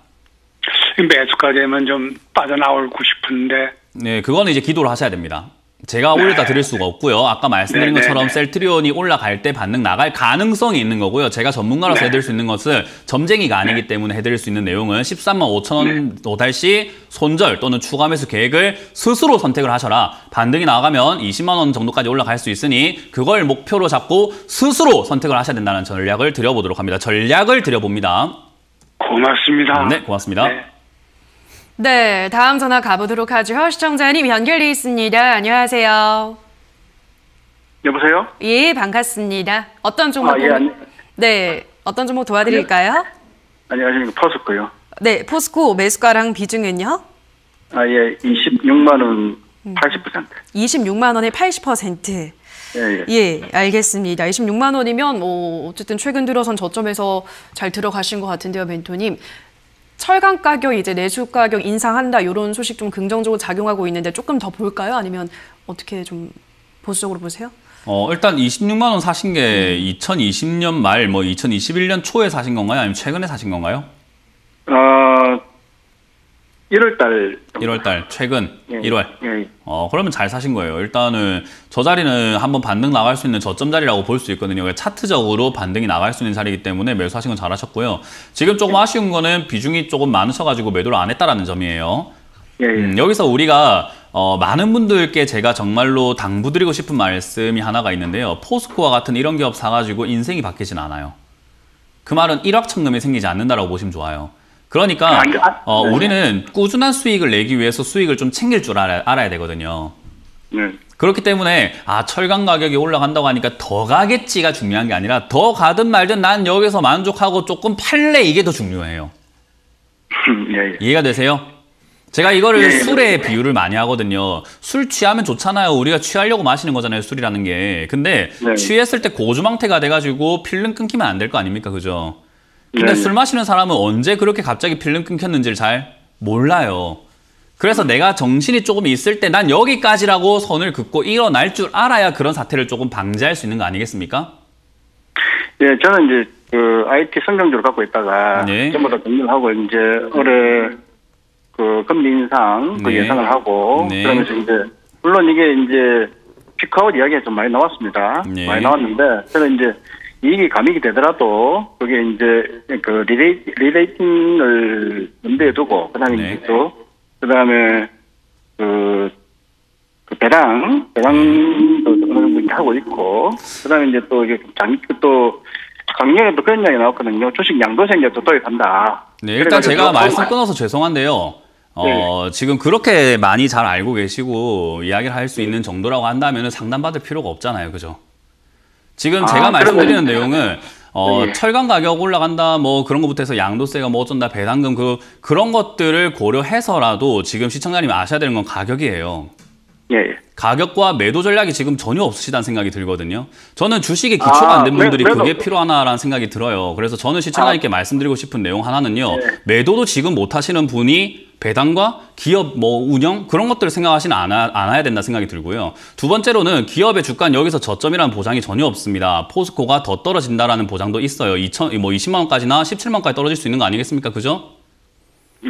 매수가 되면 좀 빠져나오고 싶은데. 네, 그거는 이제 기도를 하셔야 됩니다. 제가 올려다 드릴 수가 없고요. 아까 말씀드린 것처럼 셀트리온이 올라갈 때 반등 나갈 가능성이 있는 거고요. 제가 전문가로서 해드릴 수 있는 것은 점쟁이가 아니기 때문에 해드릴 수 있는 내용은 13만 5천 원 도달시 손절 또는 추가 매수 계획을 스스로 선택을 하셔라. 반등이 나가면 20만 원 정도까지 올라갈 수 있으니 그걸 목표로 잡고 스스로 선택을 하셔야 된다는 전략을 드려보도록 합니다. 전략을 드려봅니다. 고맙습니다. 네, 고맙습니다. 네. 네, 다음 전화 가보도록 하죠. 시청자님 연결돼 있습니다. 안녕하세요. 여보세요? 예, 반갑습니다. 어떤 종목 네, 어떤 종목 도와드릴까요? 안녕하십니까. 퍼스고요. 네, 포스코 매수가랑 비중은요? 예, 26만 원 80%. 26만 원에 80%. 예. 예, 알겠습니다. 26만 원이면 뭐 어쨌든 최근 들어선 저점에서 잘 들어가신 것 같은데요, 멘토님. 철강 가격 이제 내수 가격 인상한다 이런 소식 좀 긍정적으로 작용하고 있는데 조금 더 볼까요? 아니면 어떻게 좀 보수적으로 보세요? 일단 26만 원 사신 게 2020년 말, 뭐 2021년 초에 사신 건가요? 아니면 최근에 사신 건가요? 1월 달. 최근 예. 1월. 예. 그러면 잘 사신 거예요. 일단은 저 자리는 한번 반등 나갈 수 있는 저점 자리라고 볼 수 있거든요. 차트적으로 반등이 나갈 수 있는 자리이기 때문에 매수하신 건 잘하셨고요. 지금 조금 아쉬운 거는 비중이 조금 많으셔가지고 매도를 안 했다라는 점이에요. 예. 여기서 우리가 많은 분들께 제가 정말로 당부드리고 싶은 말씀이 하나가 있는데요. 포스코와 같은 이런 기업 사가지고 인생이 바뀌진 않아요. 그 말은 일확천금이 생기지 않는다라고 보시면 좋아요. 그러니까 우리는 꾸준한 수익을 내기 위해서 수익을 좀 챙길 줄 알아야 되거든요. 네. 그렇기 때문에 철강 가격이 올라간다고 하니까 더 가겠지가 중요한 게 아니라 더 가든 말든 난 여기서 만족하고 조금 팔래 이게 더 중요해요. 예, 예. 이해가 되세요? 제가 이거를 예. 술에 비유를 많이 하거든요. 술 취하면 좋잖아요. 우리가 취하려고 마시는 거잖아요, 술이라는 게. 근데 네. 취했을 때 고주망태가 돼가지고 필름 끊기면 안 될 거 아닙니까? 그죠? 근데 네. 술 마시는 사람은 언제 그렇게 갑자기 필름 끊겼는지를 잘 몰라요. 그래서 내가 정신이 조금 있을 때 난 여기까지라고 선을 긋고 일어날 줄 알아야 그런 사태를 조금 방지할 수 있는 거 아니겠습니까? 예, 저는 이제 그 IT 성장주를 갖고 있다가 네. 전부 다 정리하고 이제 올해 그 금리 인상 그 네. 예상을 하고 네. 그러면서 이제 물론 이게 이제 피크아웃 이야기가 좀 많이 나왔습니다. 네. 많이 나왔는데 저는 이제 이익이 감익이 되더라도 그게 이제 그 리레이팅을 염두에 두고 그다음에 네. 이제 또 그다음에 그 배당도 어느 정도 이렇게 하고 있고 그다음에 이제 또 이게 또 작년에 또 그런 이야기 나왔거든요. 주식 양도세제 또 도입한다. 네, 일단 그래가지고 제가 말씀 끊어서 죄송한데요. 지금 그렇게 많이 잘 알고 계시고 이야기를 할 수 있는 정도라고 한다면 상담받을 필요가 없잖아요. 그죠? 지금 제가 말씀드리는 내용은 네. 철강 가격 올라간다 뭐 그런 것부터 해서 양도세가 뭐 어쩐다 배당금 그런 것들을 고려해서라도 지금 시청자님이 아셔야 되는 건 가격이에요. 예. 가격과 매도 전략이 지금 전혀 없으시다는 생각이 들거든요. 저는 주식에 기초가 안 된 분들이 그게 필요하나라는 생각이 들어요. 그래서 저는 시청자님께 말씀드리고 싶은 내용 하나는요. 네. 매도도 지금 못 하시는 분이 배당과 기업 뭐 운영 그런 것들을 생각하시는 않아야 된다 생각이 들고요. 두 번째로는 기업의 주가는 여기서 저점이라는 보장이 전혀 없습니다. 포스코가 더 떨어진다라는 보장도 있어요. 20만 원까지나 17만 원까지 떨어질 수 있는 거 아니겠습니까? 그죠?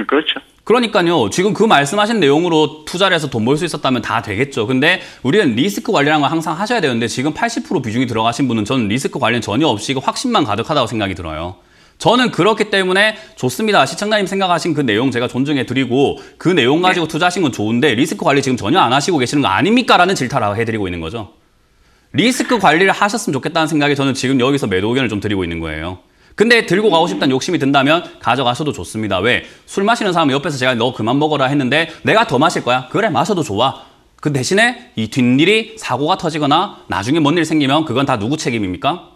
그렇죠. 그러니까요. 지금 그 말씀하신 내용으로 투자를 해서 돈 벌 수 있었다면 다 되겠죠. 근데 우리는 리스크 관리라는 걸 항상 하셔야 되는데 지금 80% 비중이 들어가신 분은 저는 리스크 관리는 전혀 없이 확신만 가득하다고 생각이 들어요. 저는 그렇기 때문에 좋습니다. 시청자님 생각하신 그 내용 제가 존중해 드리고 그 내용 가지고 투자하신 건 좋은데 리스크 관리 지금 전혀 안 하시고 계시는 거 아닙니까? 라는 질타를 해드리고 있는 거죠. 리스크 관리를 하셨으면 좋겠다는 생각에 저는 지금 여기서 매도 의견을 좀 드리고 있는 거예요. 근데 들고 가고 싶다는 욕심이 든다면 가져가셔도 좋습니다. 왜? 술 마시는 사람은 옆에서 제가 너 그만 먹어라 했는데 내가 더 마실 거야. 그래 마셔도 좋아. 그 대신에 이 뒷일이 사고가 터지거나 나중에 뭔 일 생기면 그건 다 누구 책임입니까?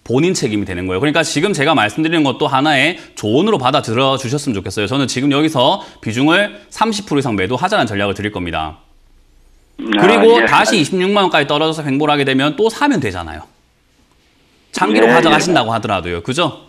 본인 책임이 되는 거예요. 그러니까 지금 제가 말씀드리는 것도 하나의 조언으로 받아들여 주셨으면 좋겠어요. 저는 지금 여기서 비중을 30% 이상 매도하자는 전략을 드릴 겁니다. 그리고 예. 다시 26만 원까지 떨어져서 횡보를 하게 되면 또 사면 되잖아요. 장기로 예, 가져가신다고 하더라도요. 그죠?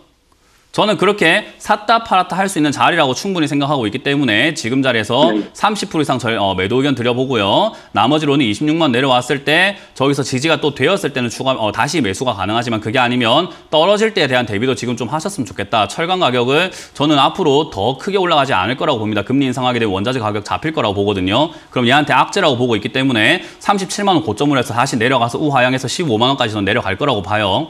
저는 그렇게 샀다 팔았다 할 수 있는 자리라고 충분히 생각하고 있기 때문에 지금 자리에서 30% 이상 매도 의견 드려보고요. 나머지로는 26만 원 내려왔을 때 저기서 지지가 또 되었을 때는 다시 매수가 가능하지만 그게 아니면 떨어질 때에 대한 대비도 지금 좀 하셨으면 좋겠다. 철강 가격을 저는 앞으로 더 크게 올라가지 않을 거라고 봅니다. 금리 인상하게 되면 원자재 가격 잡힐 거라고 보거든요. 그럼 얘한테 악재라고 보고 있기 때문에 37만 원 고점으로 해서 다시 내려가서 우하향해서 15만 원까지 저는 내려갈 거라고 봐요.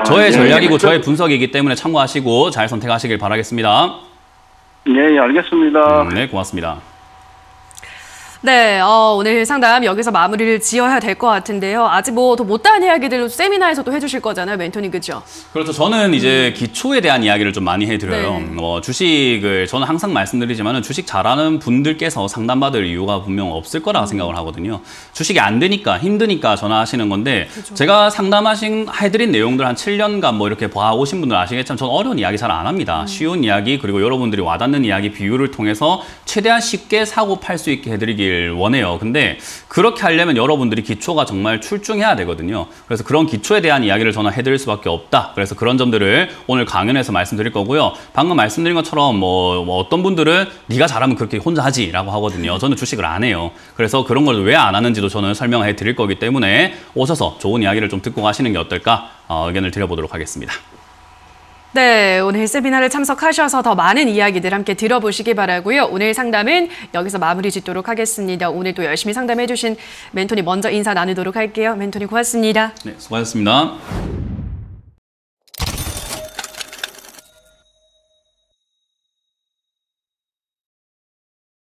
저의 전략이고 저의 분석이기 때문에 참고하시고 잘 선택하시길 바라겠습니다. 예, 알겠습니다. 네, 고맙습니다. 네, 오늘 상담 여기서 마무리를 지어야 될 것 같은데요. 아직 뭐 더 못다한 이야기들을 세미나에서도 해주실 거잖아요, 멘토님, 그죠? 그렇죠. 저는 이제 기초에 대한 이야기를 좀 많이 해드려요. 네. 주식을 저는 항상 말씀드리지만 주식 잘하는 분들께서 상담받을 이유가 분명 없을 거라고 생각을 하거든요. 주식이 안 되니까 힘드니까 전화하시는 건데 그렇죠. 제가 해드린 내용들 한 7년간 뭐 이렇게 봐오신 분들 아시겠지만 저는 어려운 이야기 잘 안 합니다. 쉬운 이야기 그리고 여러분들이 와닿는 이야기 비유를 통해서 최대한 쉽게 사고 팔 수 있게 해드리길 원해요. 근데 그렇게 하려면 여러분들이 기초가 정말 출중해야 되거든요. 그래서 그런 기초에 대한 이야기를 저는 해드릴 수밖에 없다. 그래서 그런 점들을 오늘 강연에서 말씀드릴 거고요. 방금 말씀드린 것처럼 뭐 어떤 분들은 네가 잘하면 그렇게 혼자 하지라고 하거든요. 저는 주식을 안 해요. 그래서 그런 걸 왜 안 하는지도 저는 설명해 드릴 거기 때문에 오셔서 좋은 이야기를 좀 듣고 가시는 게 어떨까 의견을 드려보도록 하겠습니다. 네, 오늘 세미나를 참석하셔서 더 많은 이야기들 함께 들어보시기 바라고요. 오늘 상담은 여기서 마무리 짓도록 하겠습니다. 오늘 또 열심히 상담해 주신 멘토님 먼저 인사 나누도록 할게요. 멘토님 고맙습니다. 네, 수고하셨습니다.